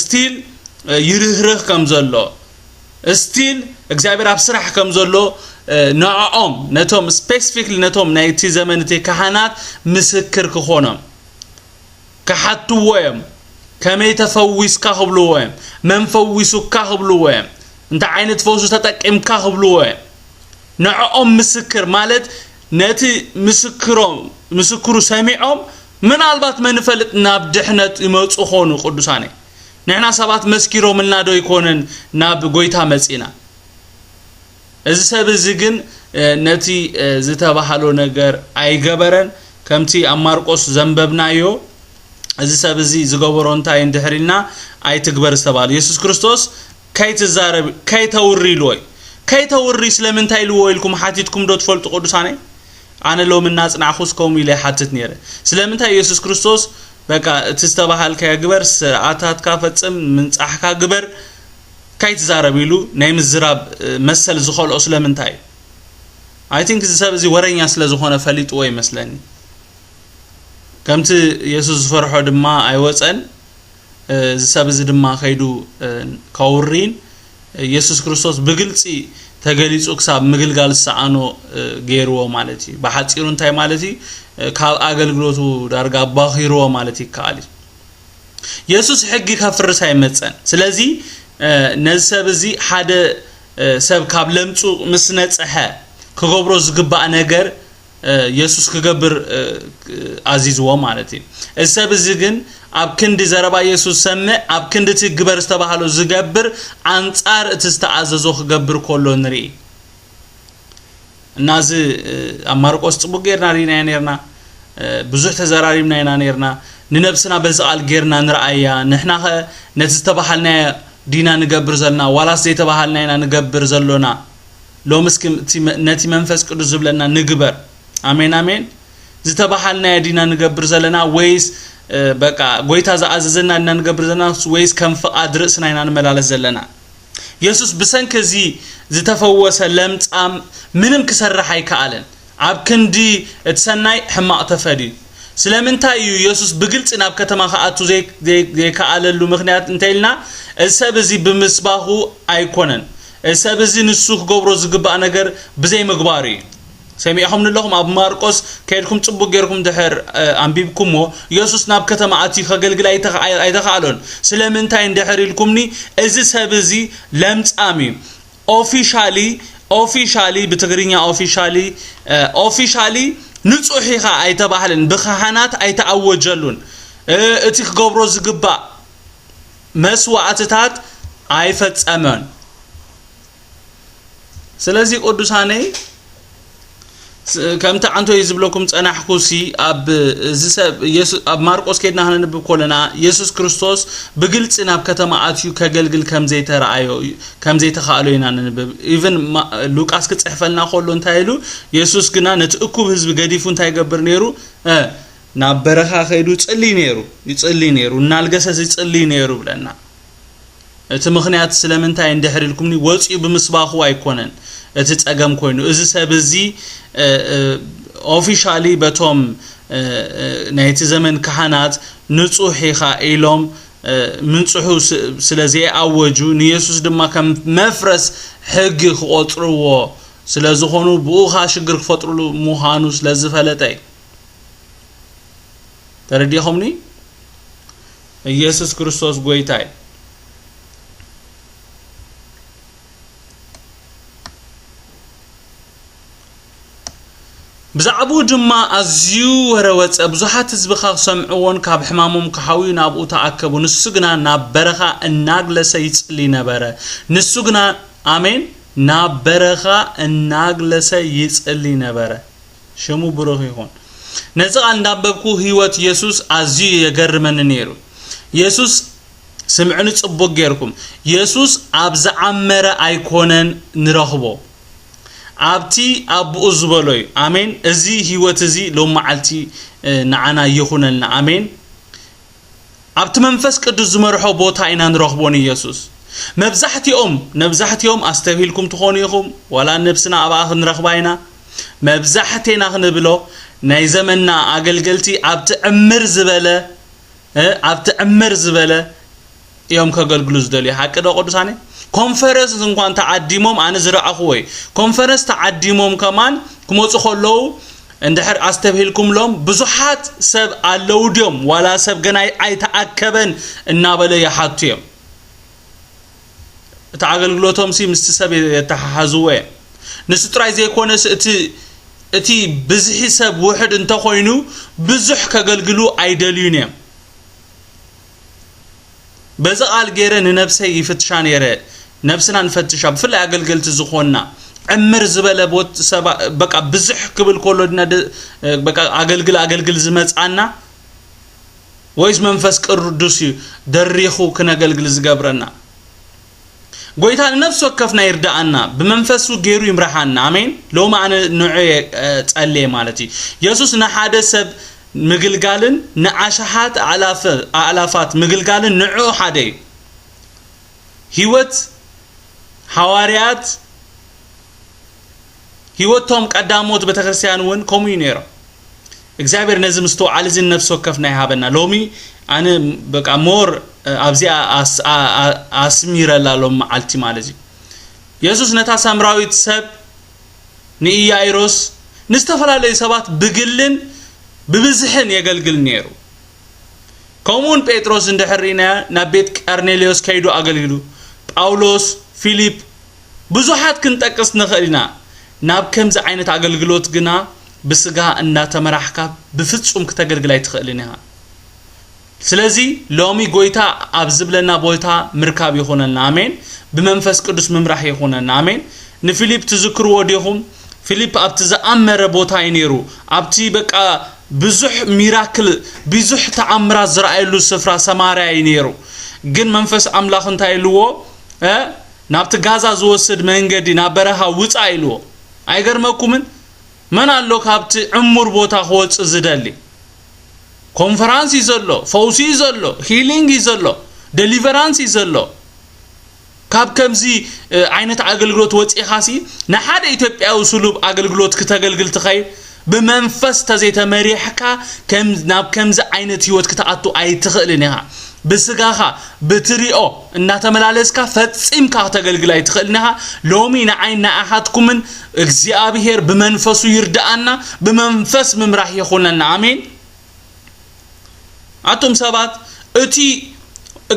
ስቲል ይርህርህ ከም ዘሎ ስቲል እግዚአብሔር ኣብ ስራሕ ከም ዘሎ ንዓኦም ነቶም ስፔሲፊክሊ ነቶም ናይቲ ዘመን እቲ ካህናት ምስክር ክኾኖም كحتوهم كما يتفويسك خبلوهم من فويسك خبلوهم انت عينت فوزو تتقم كخبلوهم نعم مسكر مالت نتي مسكرو سميعهم من البات ما نفلت ناب دحنت يمصو خونو قدوساني نحنا سبات مسكيرو ملنا دو يكونن ناب غويتا مصينا እዚ ሰብ እዚ ግን ነቲ ዝተባሃሎ ነገር ኣይገበረን ከምቲ አማርቆስ ዘንበብናዮ እዚ ሰብ እዚ ዝገበሮ እንታይ እንድሕሪና ኣይትግበር ዝተባለ ኢየሱስ ክርስቶስ ከይትዛረብ ከይተውሪልወይ ከይተውሪ ስለምንታይ ልዎ ኢልኩም ሓቲትኩም ዶ ትፈልጡ ቅዱሳኔ ኣነ ሎም እናጽናኹስኩም ኢለ ሓትት ነይረ ስለምንታይ ኢየሱስ ክርስቶስ በቃ እቲ ዝተባሃልከ ግበር ስርዓታትካ ፈጽም ምንጻሕካ ግበር ከይትዛረብ ኢሉ ናይ ምዝራብ መሰል ዝኸልኦ ስለምንታይ አይ ቲንክ እዚ ሰብ እዚ ወረኛ ስለ ዝኾነ ፈሊጥዎ ይመስለኒ ከምቲ ኢየሱስ ዝፈርሖ ድማ ኣይወፀን እዚ ሰብ እዚ ድማ ከይዱ ካውሪን ኢየሱስ ክርስቶስ ብግልጺ ተገሊጹ ክሳብ ምግልጋል ሰዓኖ ገይርዎ ማለት እዩ በሓጺሩ እንታይ ማለት እዩ ካብ አገልግሎቱ ዳርጋ ባኺርዎ ማለት ይካኣል ኢየሱስ ሕጊ ከፍርስ ኣይመፀን ስለዚ ነዚ ሰብ እዚ ሓደ ሰብ ካብ ለምጹ ምስ ነጽሐ ክገብሮ ዝግባእ ነገር ኢየሱስ ክገብር አዚዝዎ ማለት እዩ እዚ ሰብ እዚ ግን ኣብ ክንዲ ዘረባ ኢየሱስ ሰምዕ ኣብ ክንዲ ትግበር ዝተባሃሉ ዝገብር አንጻር እቲ ዝተዓዘዞ ክገብር ከሎ ንርኢ እናዚ ኣብ ማርቆስ ጽቡቕ ጌርና ነርና ብዙሕ ተዘራሪብና ኢና ነርና ንነብስና በዝቃል ጌርና ንርአያ ንሕና ነቲ ዝተባሃልና ዲና ንገብር ዘለና ዋላስ ዘይተባሃልና ኢና ንገብር ዘሎና ሎምስኪም ነቲ መንፈስ ቅዱስ ዝብለና ንግበር አሜን አሜን ዝተባሃልና ዲና ንገብር ዘለና ወይስ በቃ ጎይታ ዝኣዘዘና ንገብር ዘለና ወይስ ከም ፍቃድ ርእስና ኢና ንመላለስ ዘለና يسوس بسنكزي زتفوس لمصام منم كسرح يكالن عب كندي تسناي حماق تفدي سلامنتا يسوس بقلت ناب كتما خاطو زي كاللو مخنيات انتيلنا السبزي بمصباحو ايكونن السبزي نسوخ غبرو زغبا نجر بزي مغباري سميعهم لهم اب مارقس كيدكم صبو غيركم دحر انبيبكمو يسوس ناب كتما اتي خغلغل ايتخالون سلامنتا اندحر لكمني از سبزي لمصامي officially بتغرينيا officially نصوحيخا ايتباحلن بخحانات ايتعوجلون اتي غبرو زغبا مسواعتات ايفصمن سلازي قدوساني كم تعنتو يزبلكم صناحكوسي اب زسب يسوع اب مارقس كيدنا هننب كولنا يسوع كريستوس بغلጽ ናብ ከተማ አትዩ ከገልግል ከም ዘይተራአዮ ከም ዘይተኻአሎይና ነንበብ ኢቭን ሉቃስ ክጽሕፈልና ኾሎ እንታይሉ ኢየሱስ ግና ነትእኩብ ህዝብ ገዲፉ እንታይ ይገብር ነይሩ ናብ በረኻ ኸይዱ ይጽልይ ነይሩ እናልገሰ ይጽልይ ነይሩ ብለና እቲ ምኽንያት ስለምንታይ እንደሕሪልኩምኒ ወጽዩ ብምስባኹ አይኮነን እቲ ጸገም ኮይኑ እዚ ሰብዚ ኦፊሻሊ በቶም ናይቲ ዘመን ካህናት ንጹህ ኢኻ ኢሎም ምንጹህ ስለዚ አወጁ ንኢየሱስ ድማ ከም መፍረስ ሕግ ክቆጥርዎ ስለዝኾኑ ብኡኻ ሽግር ክፈጥሩሉ ሙሃኑ ስለዝፈለጠይ ተረዲኹምኒ ኢየሱስ ክርስቶስ ጎይታይ بزعبو جما أزيو وروت بزحات زبخا سمعون كاب حمامهم كحوي نابو تأكبو نسجنا نابرخا الناقلس يتصلي نبره نسجنا آمين نابرخا الناقلس يتصلي نبره شمو بروحي هون نزق عن ناببكو هيوت يسوس أزيو يجرمن نيرو يسوس سمعوني تصبو غيركم يسوس أبز عمر أيكونن نرخبو عبتي أبو أزبلوي آمين أزي هيوت أزي لو معلتي نعنا يخونلنا آمين عبت منفس كدو زمرحو بوتا إنا نرخبوني يسوس مبزحتي أستهيلكم تخونيكم ولا نفسنا أباخ نرخباينا مبزحتنا نبلو نايزمنا أقلقلتي عبت عمر زبالة يوم كقلقلوز دولي حكا دو قدساني كونفرنس እንኳን ተዓዲሞም አነ ዝራአኹወይ ኮንፈረንስ ተዓዲሞም ከማን ክሞጽ ኸለው እንደሕር አስተብሂልኩምሎም ብዙሓት ሰብ አለውዲዮም ዋላ ሰብ ገና አይተአከበን እናበለ ያሐቱዮም ተአገልግሎቶም ሲ ምስቲ ሰብ የተሐሐዙወ ንስጥራይ ዘይኮነስ እቲ ብዙሕ ሰብ ውሕድ እንተኾይኑ ብዙሕ ከገልግሉ አይደልዩንም በዛል ገረ ንነፍሰይ ይፍትሻን የረ نفسنا نفتشها بفلا أقلقلت زخونا عمر زبالة بوت سبا بقى بزح قبل كولودنا بقى أقلقل زمت عنا ويش منفس كردوسي دريخو كنا أقلقل زقابرنا قويتان نفسه كفنا يردعنا بمنفسه غيرو يمرحنا آمين لو معنى نوعي تقلي مالتي يسوس نحادث سب مقلقالن نعاشحات علافات مقلقالن نعو حدي هيوت حواريات هيوتهم قداموت بتخرسيان ون كوميونيرا እግዚአብሔር ነዝም ስቶ አልዝን ነፍስ ወከፍና ይሃበና ሎሚ አነ በቃ ሞር አብዚ አስሚራላሎም አልቲ ማለዚ ኢየሱስ ነታ ሳምራዊት ሰብ ንኢያይሮስ ንስተፈላለዩ ሰባት ብግልን ብብዝሕን የገልግል ነይሩ ኮሙን ጴጥሮስ እንደሕሪና ናብ ቤት ቀርኔሌዎስ ከይዱ አገልግሉ ጳውሎስ ፊሊፕ ብዙሓት ክንጠቅስ ንኽእልና ናብ ከምዚ ዓይነት አገልግሎት ግና ብስጋ እና ተመራሕካ በፍጹም ከተገልግላይ ትኽእልኒሃ ስለዚ ሎሚ ጎይታ አብዝብለና ቦታ ምርካብ ይሆነና አሜን በመንፈስ ቅዱስ መምራህ ይሆነና አሜን ንፊሊፕ ትዝክሩ ወዲኹም ፊሊፕ አብቲ ዘአመረ ቦታ ይነሩ አብቲ በቃ ብዙሕ ሚራክል ብዙሕ ተአምራት ዝራእየሉ ስፍራ ሰማርያ ይነሩ ግን መንፈስ አምላኽ እንታይልዎ ናብቲ ጋዛ ዝወስድ መንገዲ ናበረሃ ውጻ ይልዎ አይገርመኩምን من قال له كابت عمر بوتا خوص زدلي كونفرنس يزلو فوسي يزلو هيلينج يزلو ديليفرانس يزلو ካብ ከምዚ ዓይነት ኣገልግሎት ወጪኻሲ ንሓደ ኢትዮጵያዊ ስሉብ ኣገልግሎት ከተገልግል ትኸይድ بمنفس تزيت مريحك كم ناب كم ز عينت يوت كتأتو أي تخلنيها بسجاها بتريئو إن تملالسك فتسيم كاتجل جلاي تخلنيها لومي نعين أحدكم من إجزاء بهير بمنفس يردأنا بمنفس ممرح يخوننا آمين أتوم سبات أتي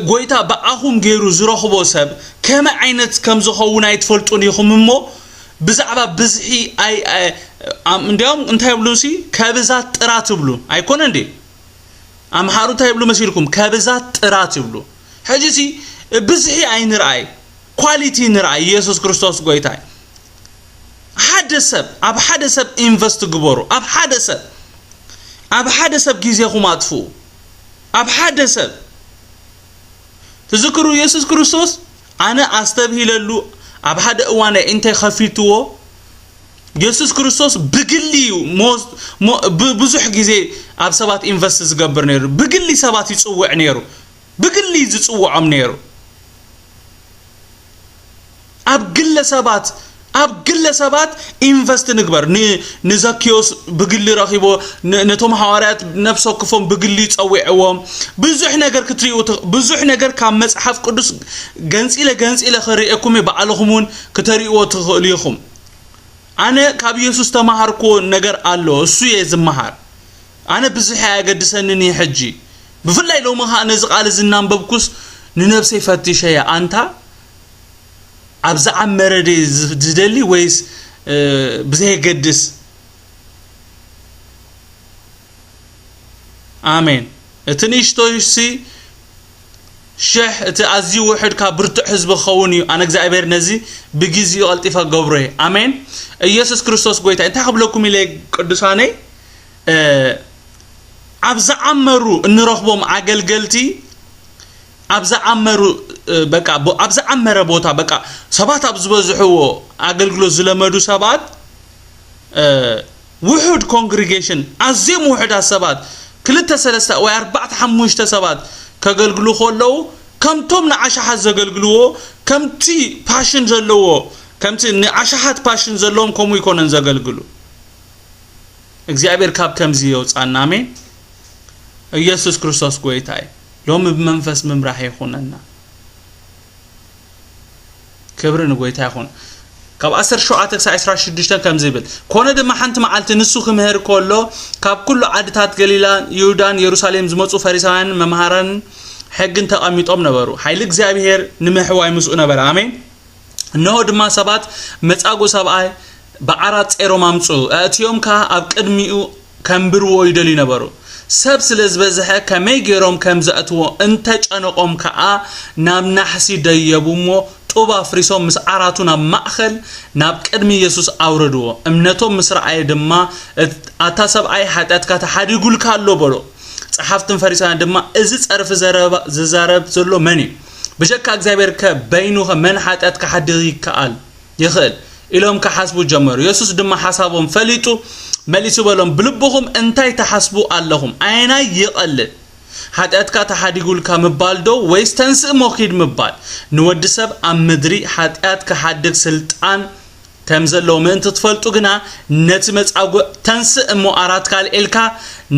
قويتا بأهم غيرو زروخ بوسب كم عينت كم زخونا يتفلتون يخممو بزعبا بزحي أي عندهم أنت يبلوسي كابزات راتبلو أيكون عندي أم حارو تيبلو مسيركم كابزات راتبلو حاجتي بزحي أي نرأي quality نرأي يسوع كريستوس قويتاي حدثب أب حدثب invest جبرو أب حدثب جيزيهم أطفو أب حدثب تذكروا يسوع كريستوس أنا أستبهي للو أب حد وانا أنت خفيتوه يسوع كريستوس بقلي بزح جزء أب سبات إنفستس جبر نيرو بقلي سبات يتصوع نيرو بقلي يتصوع عم نيرو أب قلة سبات إنفست نكبر نزكيوس بقلي رخيبو نتوم حوارات نفسه كفهم بقلي يتصوعهم بزح نجار كتريو بزح نجار كم مسحف قدس جنس إلى خريقكم يبعلهمون كتريو تخليهم أنا كابي يسوع تمهاركو نجار الله سوية زمهار أنا بزحي أقدسنني حجي بفلا لو ما نزق على زنان ببكوس ننفسي فتش يا أنت أبزع مردي زدلي ويس بزحي قدس آمين تنيش تويسي شح تأزي واحد كبرت حزب خوني أنا جزائر نزي بجزي ألطفة جبره آمين يسوع كريستوس قويته أنت قبلكم إلى قدساني أبزع عمرو نرخبهم عقل قلتي أبزع عمرو بقى أبزع عمره بوتا بقى سبات أبزبزحوه عقل قلو زلمدو سبات وحد congregation عزيم وحد السبات كلتا سلسة وأربعة حموشة سبات كقلقلو خلو كم توم نعشحات زقلقلوه كم تي passion زلوه كم تي نعشحات passion زلوهم كم يكونن زقلقلو እግዚአብሔር ካብ ከምዚ ይውጻና አሜን ኢየሱስ ክርስቶስ ጎይታይ ሎም በመንፈስ መምራህ ይኹነና ክብርን ጎይታ ይኹን ካብ 17-16 ከም ዝብል ኮነ ድማ ሓንቲ መዓልቲ ንሱ ክምህር ኮሎ ካብ ኩሉ ዓድታት ገሊላ ይሁዳን ኢየሩሳሌም ዝመጹ ፈሪሳውያን መምሃራን ሕግን ተቀሚጦም ነበሩ ኃይል እግዚአብሔር ንመሕዋይ ምስኡ ነበር አሜን እነሆ ድማ ሰባት መጻጎ ሰብአይ بعرات إيرو مامسو أتيوم كا أبقدميو كمبرو ويدلي نبرو سب سلزبزها كميجيروم كمزأتو انتج أنا قوم كا نام نحسي ديابومو توبا فريسو مس عراتونا مأخل نابقدمي يسوس أوردو امنتو مصر أي دما أتاسب أي حتات كاتا حد يقول كالو برو صحافتن فريسان دما إزيز أرف زرب زلو مني بشكا اكزابير كبينوها من حتات كحد يكال يخل إلهم كحسبوا جمر يسوس دم حسابهم فليتو مليتو بلهم بلبهم انتي تحسبوا اللهم أنا يقل حتى أتكا تحد يقول كمبالدو ويستنس موكيد مبال نود سب أم مدري حتى أتكا حدك سلطان كمزل لو من تطفلتو جنا نتمت أو تنس مؤارات كال إلكا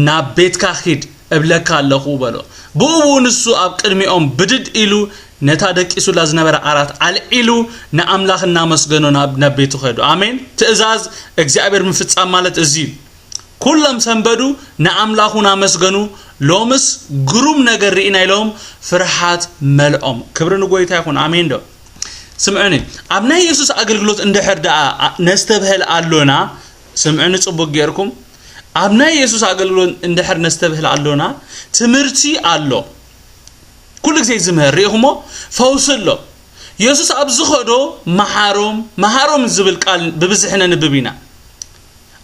نبيت كخيد قبلك الله بلو بو نسو أبقرمي بدد إلو نتادك إسو لازم نبرة عرات على إلو نأملاخ النامس جنون نبيتو خدو آمين تأزاز إجزابير مفتش أمالت أزيل كلهم سنبدو نأملاخو نامس جنو لومس جروم نجرينا لهم فرحات ملأم كبرنا قوي تاخون آمين دو سمعني أبناء يسوع أقلقلوت اندحر دا نستبهل علونا سمعني صبوا جيركم أبناء يسوع أقلقلوت اندحر نستبهل علونا تمرتي علو كل شيء زمهر ريهمو فوصله يسوع أبزخدو مهارم زبل قال ببزحنا نببينا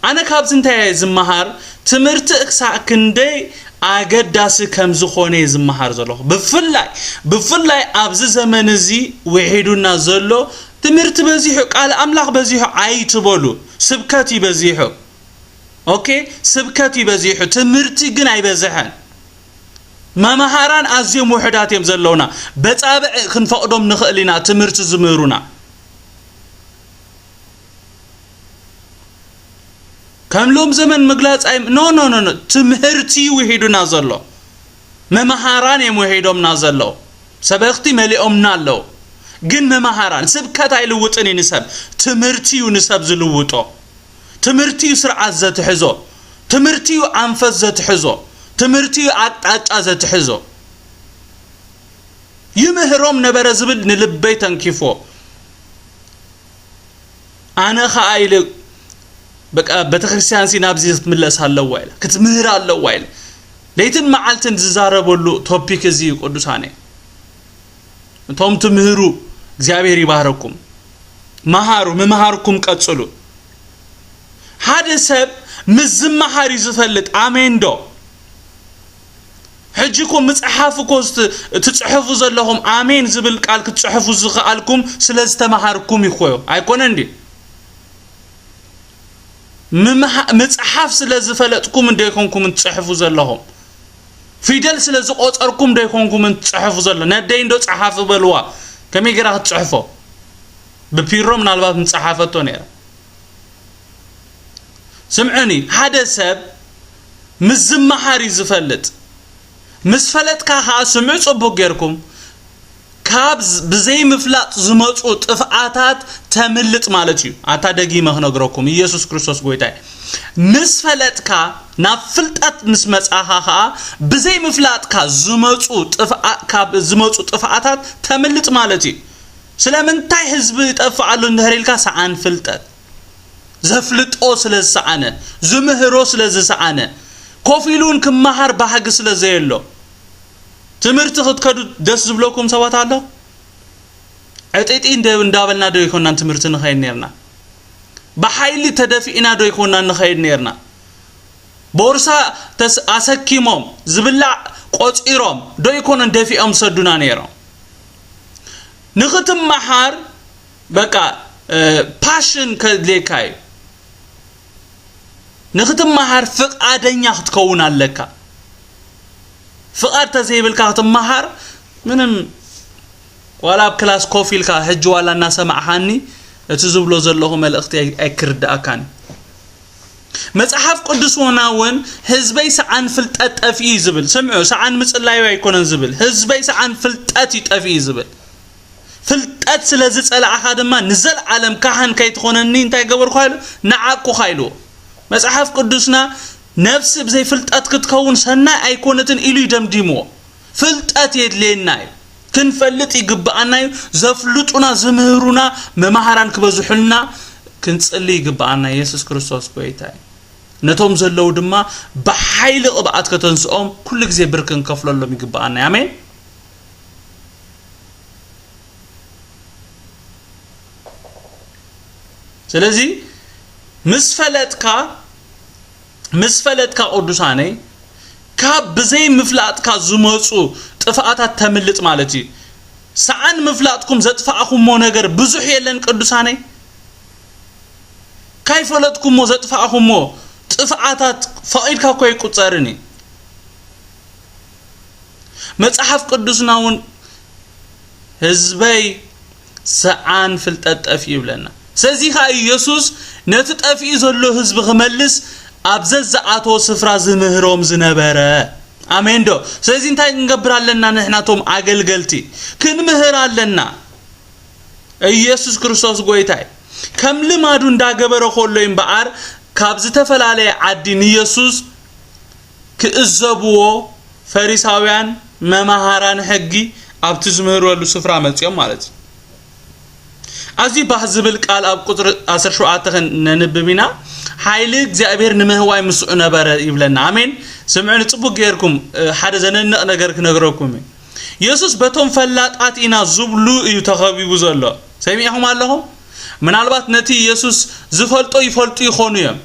أنا كابز انتهي زمهار تمرت إكسا كندي أجد داس كم زخوني زمهار زلو بفلاي أبز زمن زي وحيدنا زلو تمرت بزيحو قال أملاق بزيحو عايت بولو سبكاتي بزيحو أوكي سبكاتي بزيحو تمرتي قناي بزيحان ممهران أزيم وحداتهم زلونا بتابع خنفقدهم نخلينا تمرت زميرونا كم لوم زمن مقلات أي نو تمهرتي وحيدنا زلو ممهران يموحيدهم نازلو سبختي ملئهم نالو جن ممهران سبكت عيلوتني نسب تمرتي ونسب زلوتو تمرتي سرعة زت حزو تمرتي عنفز زت حزو تمرتي عطاچا زت حزو يمهرهم نبر زبل نلبيتن كيفو انا خايل بقى بتخريستيان سي نابزي تملس الله وايل كتمهر الله وايل ليتن معالتن ززاربولو توبيك زي قدوساني انتم تمهروا እግዚአብሔር ይባረኩም መሃሩ መመሃርኩም ቀጽሉ ሐደሰብ ምዝመሃር ይዝፈልጥ አሜንዶ ሕጂኩም መጽሐፍ ኮስት ትጽሕፉ ዘለኹም አሜን ዝብል ቃል ክትጽሕፉ ዝኽአልኩም ስለዝተመሃርኩም ይኾዩ አይኮነ እንዴ መጽሐፍ ስለዝፈለጥኩም እንደይኮንኩም ትጽሕፉ ዘለኹም ፊደል ስለዝቆጸርኩም እንደይኮንኩም ትጽሕፉ ዘሎ ነደይ እንዶ ጽሐፍ በልዋ كم يقرأ تصحفه ببيرو من الباب من صحافته نيرا سمعني هذا سب مزمة حاري زفلت مسفلت كها سمعت أبو غيركم كابز بزي مفلات زموت وطفعاتات تملت مالتي عتا دقي مهنا قرأكم يسوس كريستوس قويتاي مسفلت كا نافلتات مسمت آها بزي مفلات كا زموت وطفعاتات تملت مالتي سلامن تاي حزب يتفعلوا نهريل كا سعان فلتات زفلت أو سلسعانة زمهرو سلسعانة كوفيلون كمهر بحق سلزيلو تمرت خدكدو دس زبلوكم سوات الله عتيتين ده وندابلنا دو يكون نان تمرت نخيل نيرنا بحايلي تدفئنا دو يكون نان نخيل نيرنا بورسا تس أسكيموم زبلا قوت إيروم دو يكون ندفئ أمسدونا نيرم نختم محار بقى passion كدليكاي نختم محار فقادن يختكون عليك فقاد تزيبل كاتم مهار منم ولا بكلاس كوفيل كا حج ولا الناس معهاني تزبلو زلهم الاختي اكرد اكان مصحف قدس وناون حزبي سعان فلطت طفي زبل سمعوا سعان مصلايو يكونن زبل حزبي سعان فلطت يطفي زبل فلطت سلاز صلاعها دما نزل عالم كهن كيتخونني انت يغبر خايل نعقو خايلو مصحف قدسنا نفس بزي فلطات كتكون سنا ايكونتن إلي دمديمو فلطات يدلينا كنفلط يغبانا زفلطونا زمهرونا ممهران كبزحلنا كنصلي يغبانا يسوع كريستوس كويتاي نتوم زلو دما بحيل قبعات كتنسኦም كل غزي بركن كفللهم يغبانا امين ስለዚህ مسفلت كا قدوساني كاب بزي مفلات كا زموصو طفاعات تملط مالتي سعان مفلاتكم زطفاخم مو ነገር ብዙ የለን ቅዱሳኔ كيفلتكم مو زطفاخم مو طفاعات فايلكا ኮይ ቁጸርኒ መጽሐፍ ቅዱስናውን ህዝበይ سعان ፍልጠጠፍ ይብለና ስለዚህ ኢየሱስ ነትጠፊ ዘሎ ህዝብ ከመልስ አብዘዝ አቶ ስፍራ ዝምህሮም ዝነበረ አሜንዶ ስለዚህ እንታይ እንገብራለና ንሕናቶም አገልገልቲ ክንምህራለና ኢየሱስ ክርስቶስ ጎይታይ ከም ልማዱ እንዳገበረ ኾሎ ይምባር ካብ ዝተፈላለየ ዓዲን ኢየሱስ ክእዘብዎ ፈሪሳውያን መማሃራን ሕጊ ኣብቲ ዝምህረሉ ስፍራ መጽኦም ማለት أزي بحزب القال أب قدر أسر شو أعتقد ننببينا حيلي እግዚአብሔር ንምህዋይ ምስኡ ነበረ ይብለና አሜን ሰምዑን ጽቡቅ ገርኩም ሓደ ዘነነቕ ነገር ክነግረኩም ኢየሱስ በቶም ፈላጣት ኢና ዝብሉ እዩ ተኸቢቡ ዘሎ ሰሚዕኩም ኣለኹም ምናልባት ነቲ ኢየሱስ ዝፈልጦ ይፈልጡ ይኾኑ እዮም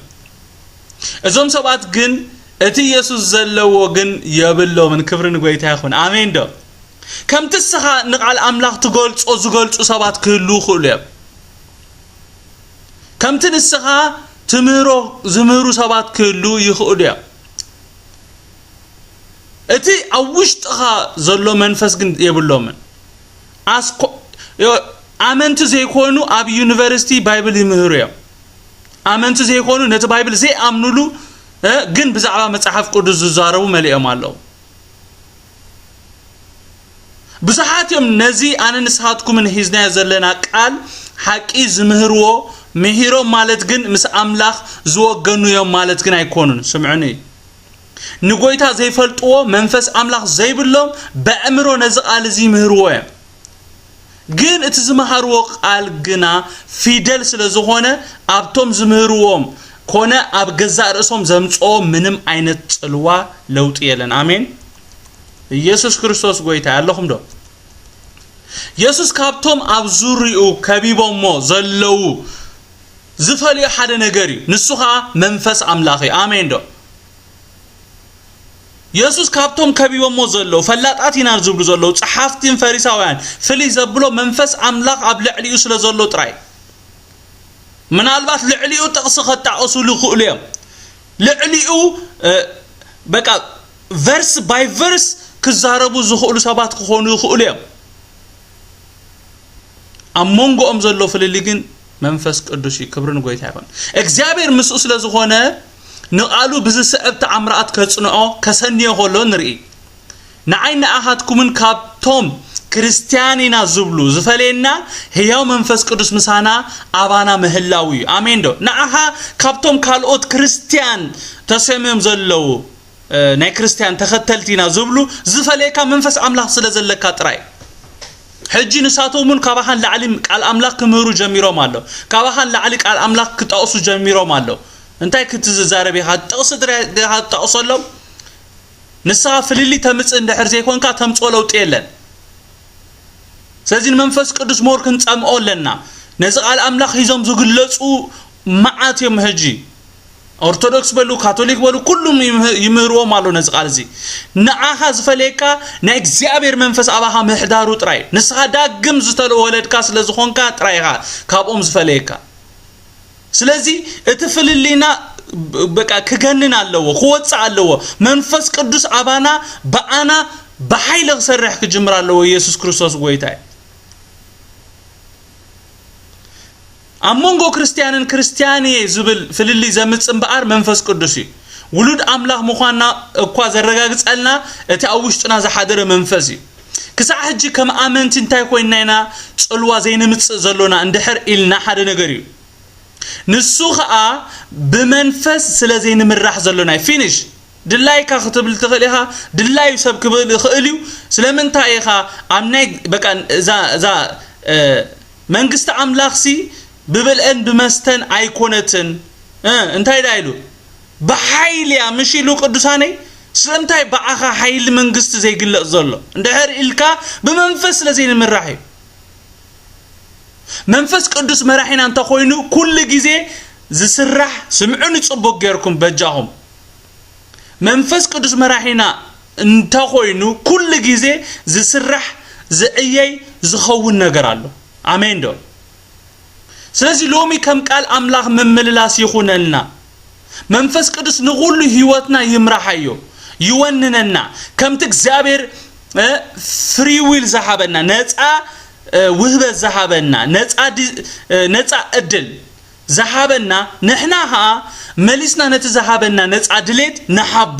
እዞም ሰባት ግን እቲ ኢየሱስ ዘለዎ ግን የብሎምን ክብርን ጎይታ ይኹን አሜን ዶ كم تسخى نقال أملاك تقولش أو زقولش أصابات كله خليب كم تنسخى تمرو زمرو صابات كله يخليب اتي اوشطها زلو منفس كن يبلومن اسكو امنت زي كونو اب يونيفرسيتي بايبل يمهريا امنت زي كونو نت بايبل زي امنلو ግን بزعبا مصحف قدس ززاربو مليئم አለው بزحاتهم نزي انا نسحاتكم من هيزنا يزلنا قال حقي زمهرو مهيرو مالت ግን مس املاح زوغنو يوم مالت ግን አይኮኑን سمعني نغويتا زي فلطو منفس املاح زي بلوم بأمرو نزقال زي مهرو ግን እቲ ዝመሃርዎ ቃል ግና ፊደል ስለዝኾነ ኣብቶም ዝምህርዎም ኮነ ኣብ ገዛእ ርእሶም ዘምጾ ምንም አይነት ጽልዋ ለውጥ የለን አሜን ኢየሱስ ክርስቶስ ጎይታ ያለኹም ዶ ኢየሱስ ካብቶም ኣብ ዙርኡ ከቢቦሞ ዘለው ዝፈልዩ ሓደ ነገር እዩ ንሱኻ መንፈስ አምላኽ አሜን ዶ ኢየሱስ ካብቶም ከቢቦሞ ዘለው ፈላጣት ኢና ዝብሉ ዘለው ጸሐፍቲን ፈሪሳውያን ፍሊ ዘብሎ መንፈስ አምላኽ ኣብ ልዕሊኡ ስለ ዘለው ጥራይ ምናልባት ልዕሊኡ ጥቅስ ኸጣቅሱ ልኽእሉ እዮም ልዕሊኡ በቃ ቨርስ ባይ ቨርስ ክዛረቡ ዝኽእሉ ሰባት ክኾኑ ይኽእሉ እዮም ኣሞንጎኦም ዘሎ ፍልሊ ግን መንፈስ ቅዱስ ክብርን ጎይታ ይኹን እግዚአብሔር ምስኡ ስለ ዝኾነ ንቃሉ ብዝስዕብ ተአምራት ከጽንዖ ከሰንየ ሆሎ ንርኢ ንዓይና አሃትኩምን ካብቶም ክርስቲያኒና ዝብሉ ዝፈለየና ሕያው መንፈስ ቅዱስ ምሳና አባና ምህላዊ አሜን ዶ ንዓሃ ካብቶም ካልኦት ክርስቲያን ተሰሚዮም ዘለው ናይ ክርስቲያን ተኸተልቲና ዝብሉ ዝፈለየካ መንፈስ አምላኽ ስለ ዘለካ ጥራይ ሕጂ ንሳቶምን ካባኻን ላዕሊ ቃል አምላኽ ክምህሩ ጀሚሮም ኣሎ ካባኻን ላዕሊ ቃል አምላኽ ክጣውሱ ጀሚሮም ኣሎ እንታይ ክትዛረብ ይኻ ጥቅስ ድረሃ ተጣውሰሎም ንሳ ፍልሊ ተምጽ እንደሕር ዘይኮንካ ተምጾ ለውጥ የለን ስለዚህ መንፈስ ቅዱስ ሞር ክንጸምኦ ለና ነዚ ቃል አምላኽ ሂዞም ዝግለጹ ማዓት እዮም ሕጂ ኦርቶዶክስ በሉ ካቶሊክ በሉ ኩሉም ይምህርዎም አሉ ነዚ ቃል እዚ ንዓኻ ዝፈለየካ ናይ እግዚአብሔር መንፈስ አባኻ ምሕዳሩ ጥራይ ንስኻ ዳግም ዝተወለድካ ስለ ዝኾንካ ጥራይኻ ካብኦም ዝፈለየካ ስለዚህ እትፍልሊና በቃ ከገንን አለው ኹወጽ አለው መንፈስ ቅዱስ አባና በአና በኃይል ክሰርሕ ክጅምር አለው ኢየሱስ ክርስቶስ ጎይታይ አሞንጎ ክርስቲያኒ ዝብል ፍልሊ ዘምጽም በአር መንፈስ ቅዱስ ውሉድ አምላኽ ምዃንና እኳ ዘረጋግጸልና እቲ አውሽጥና ዘሓደረ መንፈስ ክሳዕ ሕጂ ከም አመንቲ እንታይ ኮይናይና ጽልዋ ዘይንምጽእ ዘሎና እንድሕር ኢልና ሓደ ነገር እዩ ንሱ ኸኣ ብመንፈስ ስለዘይ ንምራሕ ዘሎና ፊኒሽ ድላይካ ክትብል ትኽእልኻ ድላይ ሰብ ክብል ይኽእል እዩ ስለምንታይ ኢኻ ኣምናይ በቃ ዛ መንግስቲ አምላኽሲ ብብልዕን ብመስተን ኣይኮነትን እንታይ ዳይሉ በኃይልያ ምሽሉ ቅዱሳነይ ስለምንታይ በዓኻ ኃይል መንግስቲ ዘይግለጽ ዘሎ እንድሕር ኢልካ ብመንፈስ ስለዘይ ንምራሕ እዩ መንፈስ ቅዱስ መራሒና እንተ ኮይኑ ኩሉ ግዜ ዝስራሕ ስምዑን ጽቡቅ ገርኩም በጃኹም መንፈስ ቅዱስ መራሒና እንተ ኮይኑ ኩሉ ግዜ ዝስራሕ ዝዕየይ ዝኸውን ነገር አሎ አሜን ዶ ስለዚህ ሎሚ ከም ቃል አምላኽ መምልላስ ይኹነልና መንፈስ ቅዱስ ንኹሉ ህይወትና ይምራሐዮ ይወንነና ከምቲ እግዚአብሔር ፍሪ ዊል ዘሃበና ነፃ ውህበ ዘሃበና ነፃ እድል ዘሃበና ንሕናሃ መሊስና ነቲ ዘሃበና ነፃ ድሌት ነሐቦ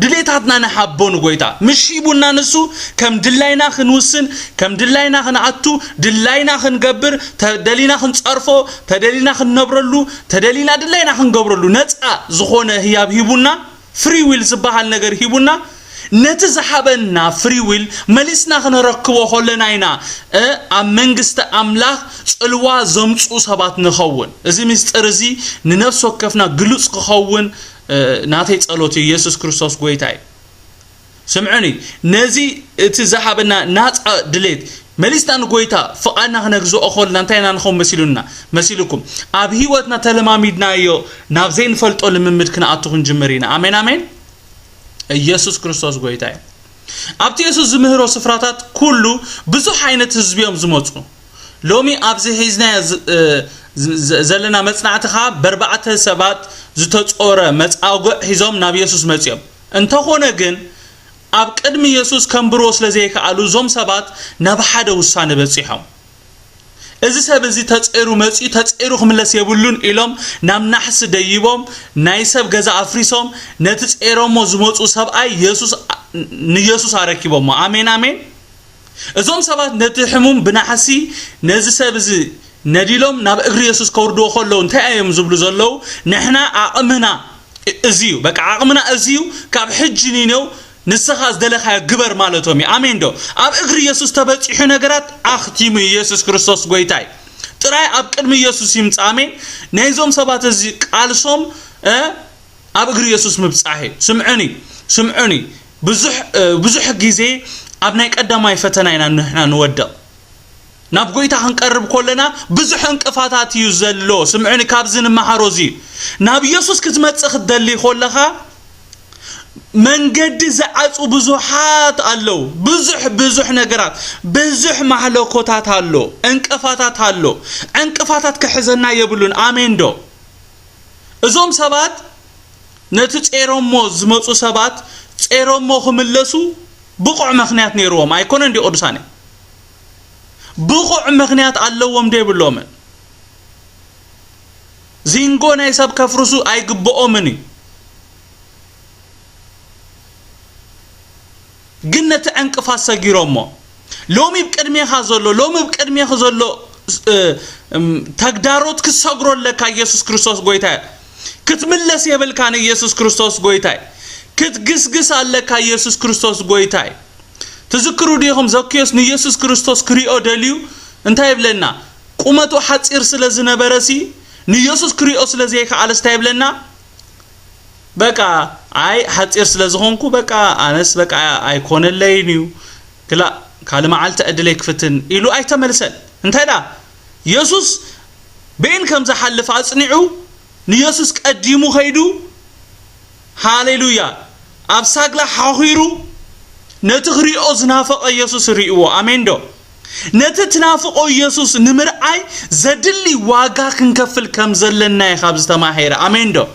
ድሌታትና ነሐቦን ጎይታ ምሽቡና ንሱ ከም ድላይና ክንውስን ከም ድላይና ክንዓቱ ድላይና ክንገብር ተደሊና ክንጸርፎ ተደሊና ክንነብረሉ ተደሊና ድላይና ክንገብረሉ ነፃ ዝኾነ ህያብ ሂቡና ፍሪ ዊል ዝበሃል ነገር ሂቡና ነቲ ዘሃበና ፍሪ ዊል መሊስና ክንረክቦ ሆለናይና ኣብ መንግስቲ አምላኽ ጽልዋ ዘምጹ ሰባት ንኸውን እዚ ምስጢር እዚ ንነፍስ ወከፍና ግሉጽ ክኸውን ናተይ ጸሎት ኢየሱስ ክርስቶስ ጎይታይ ስምዑኒ ነዚ እቲ ዘሃበና ናፃ ድሌት መሊስታን ጎይታ ፍቃድና ክነግዝኦ ኾልና እንታይና ንኸው መሲሉኩም ኣብ ህይወትና ተለማሚድናዮ ናብ ዘይንፈልጦ ልምምድ ክንኣቱ ክንጅምር ኢና አሜን አሜን ኢየሱስ ክርስቶስ ጎይታይ ኣብቲ ኢየሱስ ዝምህሮ ስፍራታት ኩሉ ብዙሕ ዓይነት ህዝቢዮም ዝመጹ ሎሚ ኣብዚ ሒዝና ዘለና መጽናዕትኻ በርባዕተ ሰባት ዝተጾረ መጻጉዕ ሒዞም ናብ ኢየሱስ መጽዮም እንተኾነ ግን ኣብ ቅድሚ ኢየሱስ ከምብሮ ስለዘይከኣሉ ዞም ሰባት ናብ ሓደ ውሳነ በፂሖም እዚ ሰብ እዚ ተጽሩ መጽኡ ተጽሩ ክምለስ የብሉን ኢሎም ናብ ናሕስ ደይቦም ናይ ሰብ ገዛ ኣፍሪሶም ነቲ ጽሮሞ ዝመጹ ሰብኣይ ኢየሱስ ኣረኪቦም ኣሜን ኣሜን እዞም ሰባት ነቲ ሕሙም ብናሕሲ ነዚ ሰብ እዚ ነዲሎም ናብ እግሪ ኢየሱስ ከወርድዎ ከለው እንታይ እዮም ዝብሉ ዘለው ንሕና ኣቕምና እዚዩ በቃ ኣቕምና እዚዩ ካብ ሕጂ ንነው ንስኻ ዝደለኻዮ ግበር ማለቶም ኣሜን ዶ ኣብ እግሪ ኢየሱስ ተበፂሑ ነገራት ኣኽቲሙ ኢየሱስ ክርስቶስ ጎይታይ ጥራይ ኣብ ቅድሚ ኢየሱስ ይምጻ ኣሜን ናይዞም ሰባት እዚ ቃልሶም ኣብ እግሪ ኢየሱስ ምብጻሕ ስምዑኒ ብዙሕ ግዜ ኣብ ናይ ቀዳማይ ፈተና ኢና ንሕና ንወድቕ ናብ ጎይታ ክንቀርብ ኮለና ብዙሕ እንቅፋታት እዩ ዘሎ ስምዑኒ ካብዚ ንመሃሮ እዚ ናብ ኢየሱስ ክትመጽእ ክትደሊ ኮለኻ መንገዲ ዝዓጹ ብዙሓት ኣለው ብዙሕ ነገራት ብዙሕ ማህለኮታት ኣሎ እንቅፋታት ክሕዘና የብሉን ኣሜን ዶ እዞም ሰባት ነቲ ጼሮሞ ዝመጹ ሰባት ጼሮሞ ክምለሱ ብቑዕ ምኽንያት ነይርዎም ኣይኮነ እንዲ ቅዱሳኔ ብቑዕ ምኽንያት ኣለዎም ደይብሎም ዚንጎ ናይ ሰብ ከፍርሱ ኣይግብኦምን ግን ነቲ ዕንቅፋት ሰጊሮሞ ሎሚ ብቅድሜኻ ዘሎ ተግዳሮት ክሰግሮለካ ኢየሱስ ክርስቶስ ጎይታይ ክትምለስ የብልካን ኢየሱስ ክርስቶስ ጎይታይ ክትግስግስ ኣለካ ኢየሱስ ክርስቶስ ጎይታይ ትዝክሩ ዲኹም ዘኪዮስ ንኢየሱስ ክርስቶስ ክሪኦ ደልዩ እንታይ ይብለና ቁመቱ ሓፂር ስለ ዝነበረሲ ንኢየሱስ ክሪኦ ስለ ዘይከኣለ እንታይ ይብለና በቃ አይ ሓፂር ስለ ዝኾንኩ በቃ ኣነስ በቃ ኣይኮነለይንዩ ክላ ካልማዓልተ እድለይ ክፍትን ኢሉ ኣይተመልሰን እንታይ ዳ ኢየሱስ በእን ከም ዝሓልፍ ኣጽኒዑ ንኢየሱስ ቀዲሙ ኸይዱ ሃሌሉያ ኣብ ሳግላ ሓኺሩ ነቲ ክሪኦ ዝናፈቐ ኢየሱስ ሪእዎ ኣሜን ዶ ነቲ ትናፍቆ ኢየሱስ ንምርኣይ ዘድሊ ዋጋ ክንከፍል ከም ዘለና ካብ ዝተማሄረ ኣሜን ዶ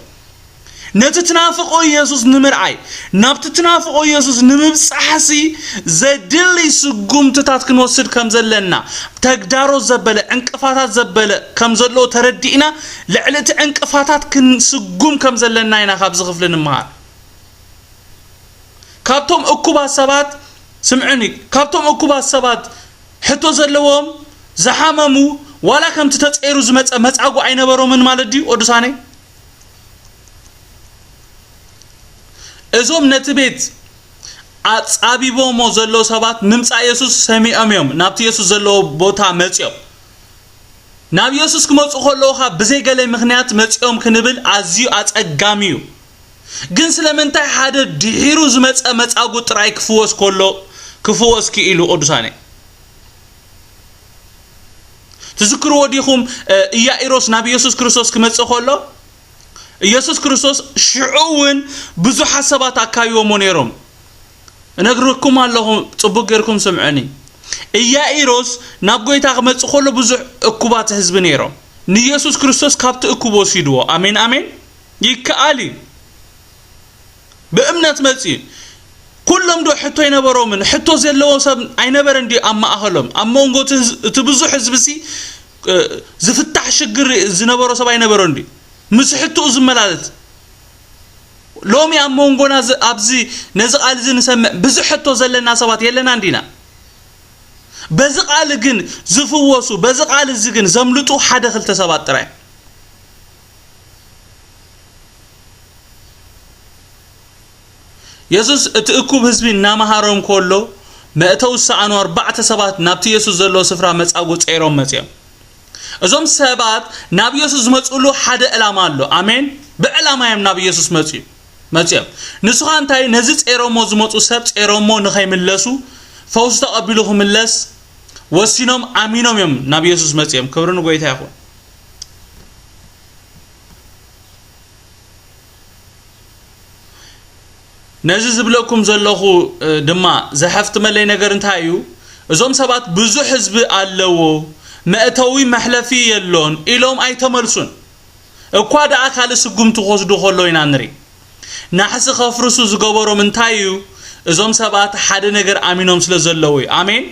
ነቲ ትናፍቆ ኢየሱስ ንምርኣይ ናብቲ ትናፍቆ ኢየሱስ ንምብጻሕሲ ዘድሊ ስጉምትታት ክንወስድ ከም ዘለና ተግዳሮት ዘበለ ዕንቅፋታት ዘበለ ከም ዘሎ ተረዲእና ልዕልቲ ዕንቅፋታት ክንስጉም ከም ዘለና ኢና ካብ ዝኽፍል ንምሃር ካብቶም እኩባት ሰባት ስምዑኒ ካብቶም እኩባት ሰባት ሕቶ ዘለዎም ዝሓመሙ ዋላ ከምቲ ተጸይሩ ዝመጸ መጻጉ ኣይነበሮምን ማለት ድዩ ቅዱሳኔ እዞም ነቲ ቤት ኣጻቢቦሞ ዘሎ ሰባት ምምጻ ኢየሱስ ሰሚዖም እዮም ናብቲ ኢየሱስ ዘሎ ቦታ መጽዮም ናብ ኢየሱስ ክመጹ ከለውኻ ብዘይገለ ምኽንያት መጽዮም ክንብል ኣዝዩ ኣጸጋሚ እዩ ግን ስለምንታይ ሓደ ድሒሩ ዝመጸ መጻጉ ጥራይ ክፍወስ ከሎ ክፍወስ ክኢሉ ቅዱሳኔ ትዝክርዎ ዲኹም ኢያኢሮስ ናብ ኢየሱስ ክርስቶስ ክመጽእ ከሎ ኢየሱስ ክርስቶስ ሽዑውን ብዙሕ ሰባት ኣካቢቦሞ ነይሮም እነግርኩም ኣለኹ ጽቡቕ ጌርኩም ስምዑኒ ኢያኢሮስ ናብ ጎይታ ክመጽእ ከሎ ብዙሕ እኩባት ህዝቢ ነይሮም ንኢየሱስ ክርስቶስ ካብቲ እኩብ ወሲድዎ ኣሜን ኣሜን ይከኣል በእምነት መጽኢ ኩሎም ዶ ሕቶ ይነበሮምን ሕቶ ዘለዎ ሰብ ኣይነበረ እንዲ ኣብ ማእኸሎም ኣብ መንጎ እቲ ብዙሕ ህዝብሲ ዝፍታሕ ሽግር ዝነበሮ ሰብ ኣይነበረ እንዲ ምስ ሕቶ ዝመላለስ ሎሚ ኣብ መንጎና ኣብዚ ነዚ ቃል እዚ ንሰምዕ ብዙሕ ሕቶ ዘለና ሰባት የለና እንዲና በዚ ቃል ግን ዝፍወሱ በዚ ቃል እዚ ግን ዘምልጡ ሓደ ክልተ ሰባት ጥራይ ኢየሱስ እቲ እኩብ ህዝቢ እናመሃሮም ከሎ መእተው ሰዓኑ 4 ሰባት ናብቲ ኢየሱስ ዘሎ ስፍራ መጻጉ ጸይሮም መጽዮም እዞም ሰባት ናብ ኢየሱስ ዝመጹሉ ሓደ ዕላማ ኣሎ ኣሜን ብዕላማዮም ናብ ኢየሱስ መጽዮም ንስኻ እንታይ ነዚ ጸይሮሞ ዝመጹ ሰብ ጸይሮሞ ንኸይምለሱ ፈውስ ተቐቢሉ ክምለስ ወሲኖም ኣሚኖም እዮም ናብ ኢየሱስ መጽዮም ክብርን ጎይታ ይኹን ነዚ ዝብለኩም ዘለኹ ድማ ዘሕፍትመለይ ነገር እንታይ እዩ እዞም ሰባት ብዙሕ ህዝቢ ኣለዎ መእተዊ መሕለፊ የሎን ኢሎም ኣይተመልሱን እኳ ደኣ ካልእ ስጉምቲ ክወስዱ ከሎ ኢና ንርኢ ናሕሲ ከፍርሱ ዝገበሮም እንታይ እዩ እዞም ሰባት ሓደ ነገር ኣሚኖም ስለ ዘለዉ ኣሜን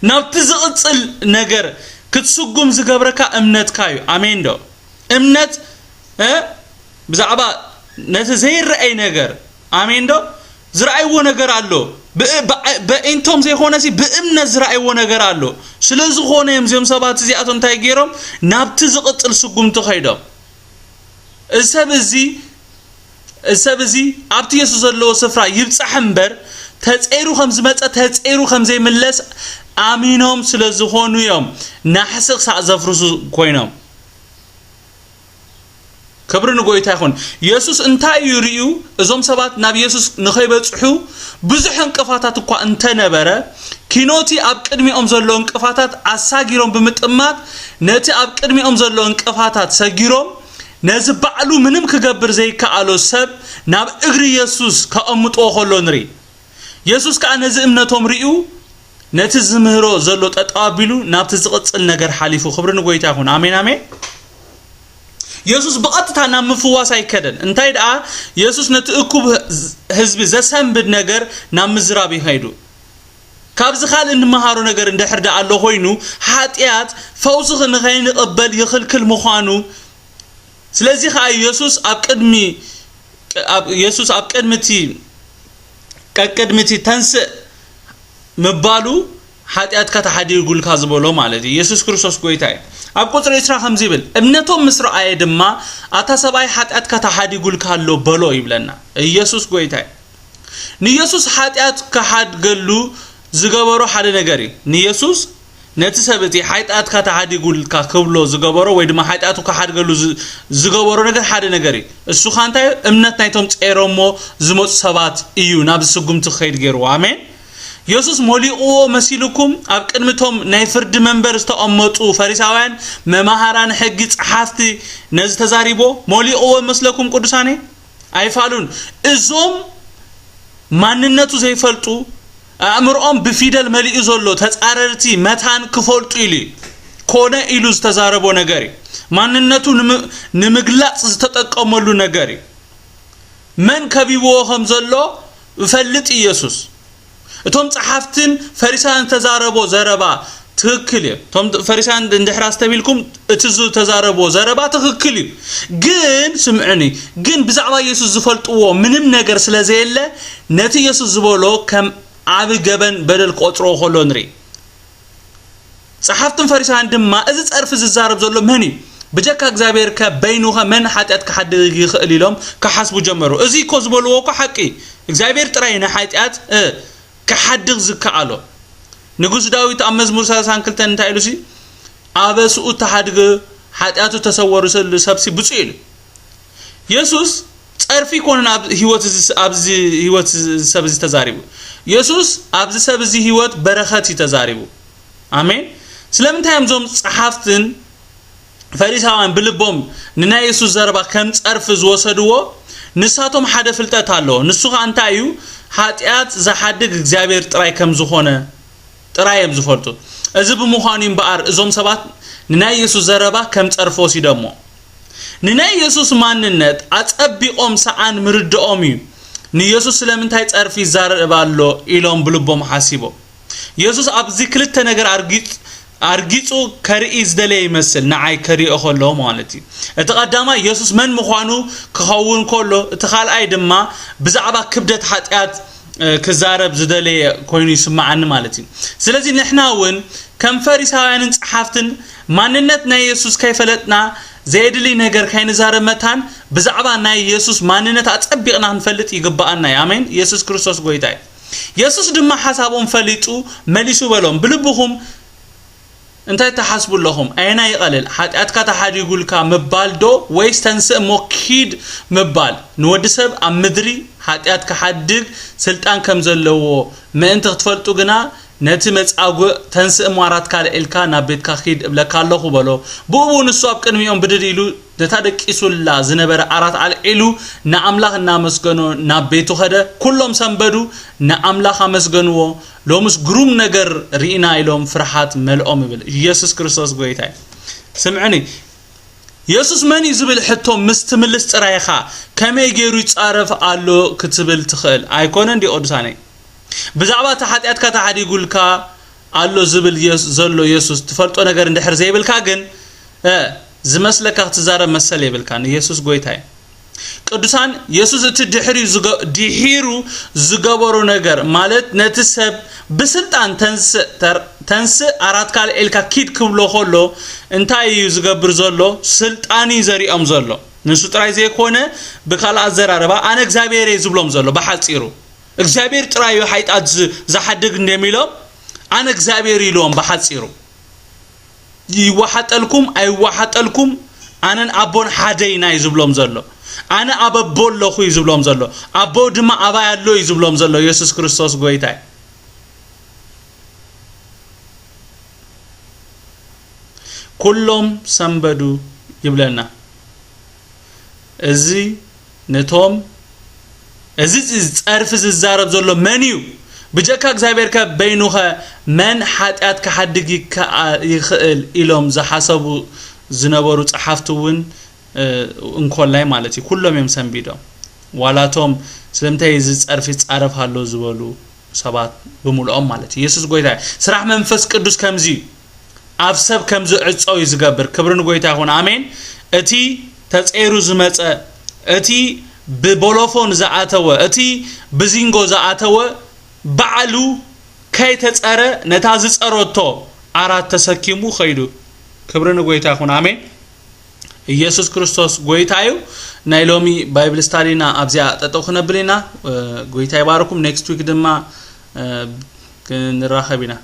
ናብቲ ዝቕጽል ነገር ክትስጉም ዝገብረካ እምነትካ እዩ ኣሜን ዶ እምነት ብዛዕባ ነቲ ዘይረአይ ነገር ኣሜን ዶ ዝረአይዎ ነገር ኣሎ በእንቶም ዘይኾነሲ በእምነት ዝረአይዎ ነገር ኣሎ ስለዝኾነ እዞም ሰባት እዚኣቶም እንታይ ገይሮም ናብቲ ዝቕጽል ስጉምቲ ኸይዶም السب زي أبتي يسوع الله سفرة يبصح أمبر تأثيره خمس متى تأثيره خمس زي ملص آمينهم سلزخون يوم نحسق سأزفرس كوينهم كبرنا قوي تاخون يسوع أنت يريو زم سبات نبي يسوع نخيبت حو بزحن كفاتات قا أنت نبرة كينوتي أبكرمي أمزلون كفاتات أساجيرهم بمتأمات نتي أبكرمي أمزلون كفاتات ساجيرهم نزبعلو منم كجبر زي كعلو سب ناب إغري يسوع كأمت أخلونري يسوع كأن زمنتهم ريو نتزمهرو زلوت أتقابلو ناب تزقط النجار حليفو خبرنا قوي تاخون آمين آمين يسوع بقت تانا مفواس أي كدن انتايد يسوع نتأكب حزب زسم بالنجار نام مزرابي هيدو كابز خال إن مهارو نجار إن دحر ده الله هينو حاتيات فوسخ نخين قبل يخل كل مخانو سلازي خاي يسوع أبكدمتي تنس مبالو حاتيات كتحدي يقول كازبولو مالدي يسوع كريستوس قويتاي أبقصر يسرا خمزيبل ابنتهم مصر آية ما أتسبعي حاتيات كتحدي يقول كالو بلو يبلنا يسوع قويتاي نيسوع حاتيات كحد قالو زغبرو حد نجاري نيسوع نتسبتي حاتيات كتحدي يقول كقبلو زغبرو ويدما حاتيات كحد قالو زغبرو نجار حد نجاري السخانتاي امنت نايتهم تيرمو زموت سبات إيو نابس سقوم تخيل غيرو آمين يسوع موليئو مسيلكم أبكرمتهم نايفرد منبر استأمتو فريساوان ممهران حقيت حافتي نز تزاريبو موليئو مسلكم قدساني أيفعلون إزوم ماننتو زي فلتو أمرهم بفيدل مليء زولو تتعررتي متان كفولتو إلي كونا إلوز تزاربو نغاري ماننتو نمغلاق تتقملو نغاري من كبيبو خمزولو فلت يسوع توم صحافتن فريسان تزاربو زربا تخكلي توم فريسان اندحراس تبيلكم اتزو تزاربو زربا تخكلي جن سمعني جن بزعوا يسوع زفلطو منم نجر سلازيله نتي يسوع زبولو كم عبي جبن بدل قطرو خلونري صحافتن فريسان دما از صرف ززارب زلو مهني بجاك اغزابير كبينوها من حاتيات كحد يخلي لهم كحسبو جمرو ازي كوزبولو كحقي اغزابير طراينا حاتيات كحدغ زكالو نغوس داويت امزمور 32 انتايلوسي ابسو تحدغ حاتياتو تسورو سل سبسي بصيل يسوع صرفي كونن هيوت ابزي هيوت سبزي تزاريبو يسوع ابزي سبزي هيوت بركاتي تزاريبو امين سلامتايم زوم صحافتن فريساوان بلبوم ننا يسوع زربا كم صرف زوسدو نساتهم حدا فلطات الله نسوخ انتايو حاتيات زحدق እግዚአብሔር ጥራይ ከም ዝኾነ ጥራይም ዝፈልጡ እዚ በመዃኒም በአር እዞም ሰባት ንናይ ኢየሱስ ዘረባ ከም ጸርፎሲ ደሞ ንናይ ኢየሱስ ማንነት አጸቢቆም ሰዓን ምርድኦም እዩ ንኢየሱስ ስለምንታይ ጸርፊ ይዛረባሎ ኢሎም ብልቦም ሐሲቦ ኢየሱስ ኣብዚ ክልተ ነገር አርጊጹ ከርኢ ዝደለ ይመስል ንዓይ ከሪኦ ከሎ ማለት እዩ እቲ ቀዳማ ኢየሱስ መን ምዃኑ ክኸውን ከሎ እቲ ካልኣይ ድማ ብዛዕባ ክብደት ሓጢያት ክዛረብ ዝደለ ኮይኑ ይስማዓኒ ማለት እዩ ስለዚ ንሕናውን ከም ፈሪሳውያንን ጸሓፍትን ማንነት ናይ ኢየሱስ ከይፈለጥና ዘይድሊ ነገር ከይንዛረብ መታን ብዛዕባ ናይ ኢየሱስ ማንነት አጸቢቕና ንፈልጥ ይግባአና አሜን ኢየሱስ ክርስቶስ ጎይታይ ኢየሱስ ድማ ሐሳቦም ፈሊጡ መሊሱ በሎም ብልብኹም انت تحسب لهم اين يقلل حاتياتك تحدي يقولك مبال دو ويس تنسى موكيد مبال نود سب ام مدري حاتياتك حدق سلطان كم زلو ما انت تفلطو غنا نتي مصاغو تنسى مارات كال الكا نابيت كاخيد بلكالو بلو بوبو نسو ابقنميون بدديلو دتادقيسولا زنبر ارات على الو ناملاخ نامسغنو نابيتو خده كلهم سنبدو ناملاخ مسغنو لومس غروم نجر رينا يلوم فرحات ملؤم بل يسوع كريستوس غويتاي سمعني يسوع من يزبل حتو مستملس صرايخا كمي غيرو يصارف الله كتبل تخل ايكونن دي اودساني بزعبة تحديات كتحدي يقولك الله زبل زلو يسوس تفلتو نجار ندحر زي بالكاجن زمسلك اختزار مسألة بالكان يسوس قويتاي قدسان يسوس دحيرو زغبرو نجار مالت نتسب بسلطان تنس أراد قال إلكا كيد كبلو خلو انتاي زغبر زلو سلطاني زري أم زلو نسو تراي زي كونه بخالا زراربا أنا اغزابير يزبلوم زلو بحالصيرو اغزابير ترايو حيت أدز زحدق ندميلو أنا اغزابير يلوم بحالصيرو يوحطلكم أي وحطلكم أنا أبون حدينا يزبلوم زلو أنا أبا بولو خو يزبلوم زلو أبو دما أبا يالو يزبلوم زلو يسوس كريستوس غويتاي كلهم سنبدو يبلنا ازي نتوم ازي تعرفز الزارب زلو منيو بجاك اغزابير بينوها من حاتيات كحدق يخئل إلهم زحسبو زنبرو صحفتون انكول لاي مالتي كلهم يمسن بيدو والاتهم سلمتاي زي تعرف هالو زبلو سبات بمولኦም مالتي يسوس غويتا سراح منفس قدوس كمزي أفسب كم زعصو يزغبر كبرن غويتا يكون آمين اتي تصيرو زمص اتي ببولوفون زعاتو اتي بزينغو زعاتو بعلو كاي تصره نتا زصروتو ارات تسكيمو خيدو كبرن غويتا يكون آمين يسوس كريستوس غويتايو نايلومي بايبل ستادينا ابزيا تطوخنا بلينا غويتا يباركم نيكست ويك دما كنراخبينا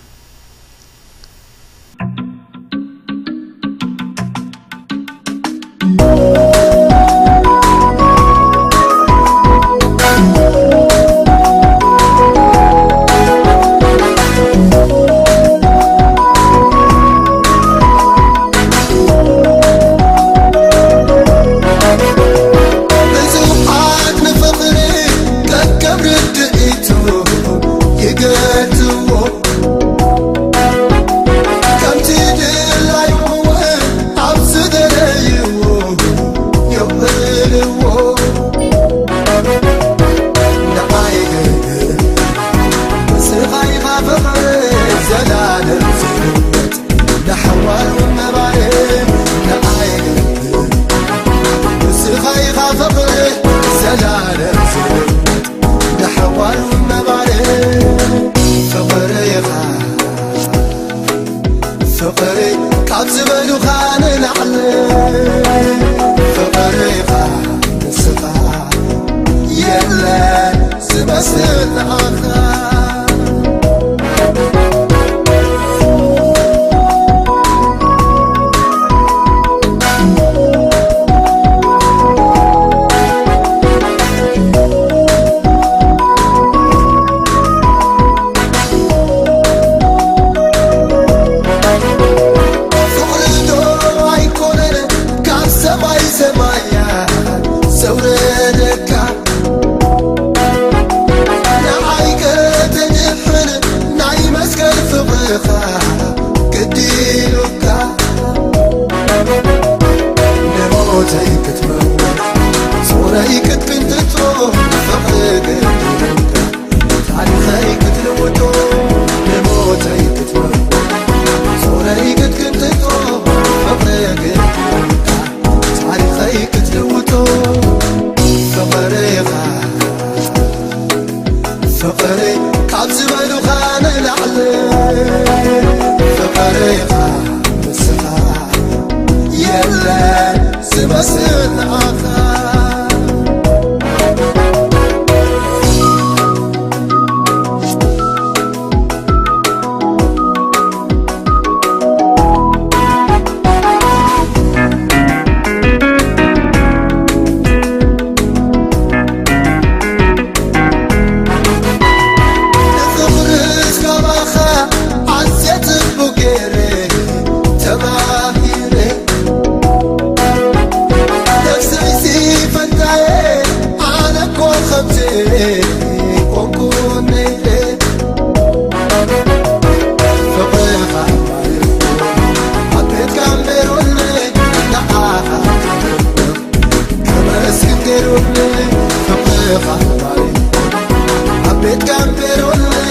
I'm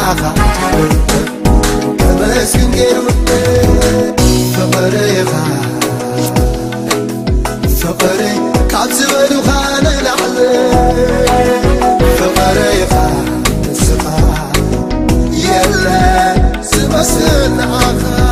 نعخا كمسكن جيرون فقريخا فقري كاتبلو خان العلي فقريخا السفا يلا سبسن عخا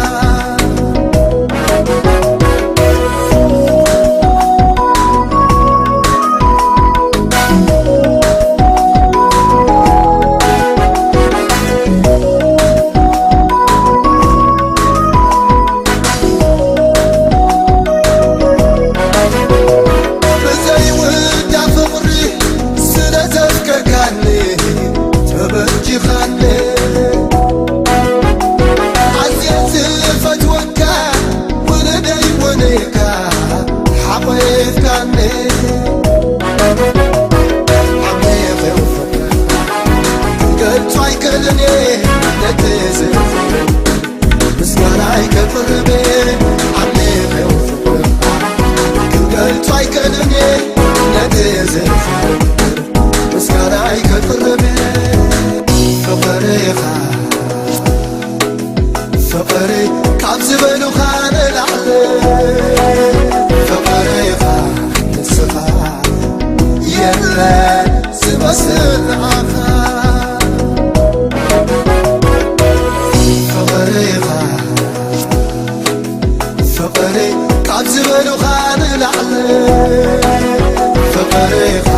فقري كابزبلو خان العلي فقريخا السفا يلا سبسن عخا فقريخا فقري كابزبلو خان العلي فقريخا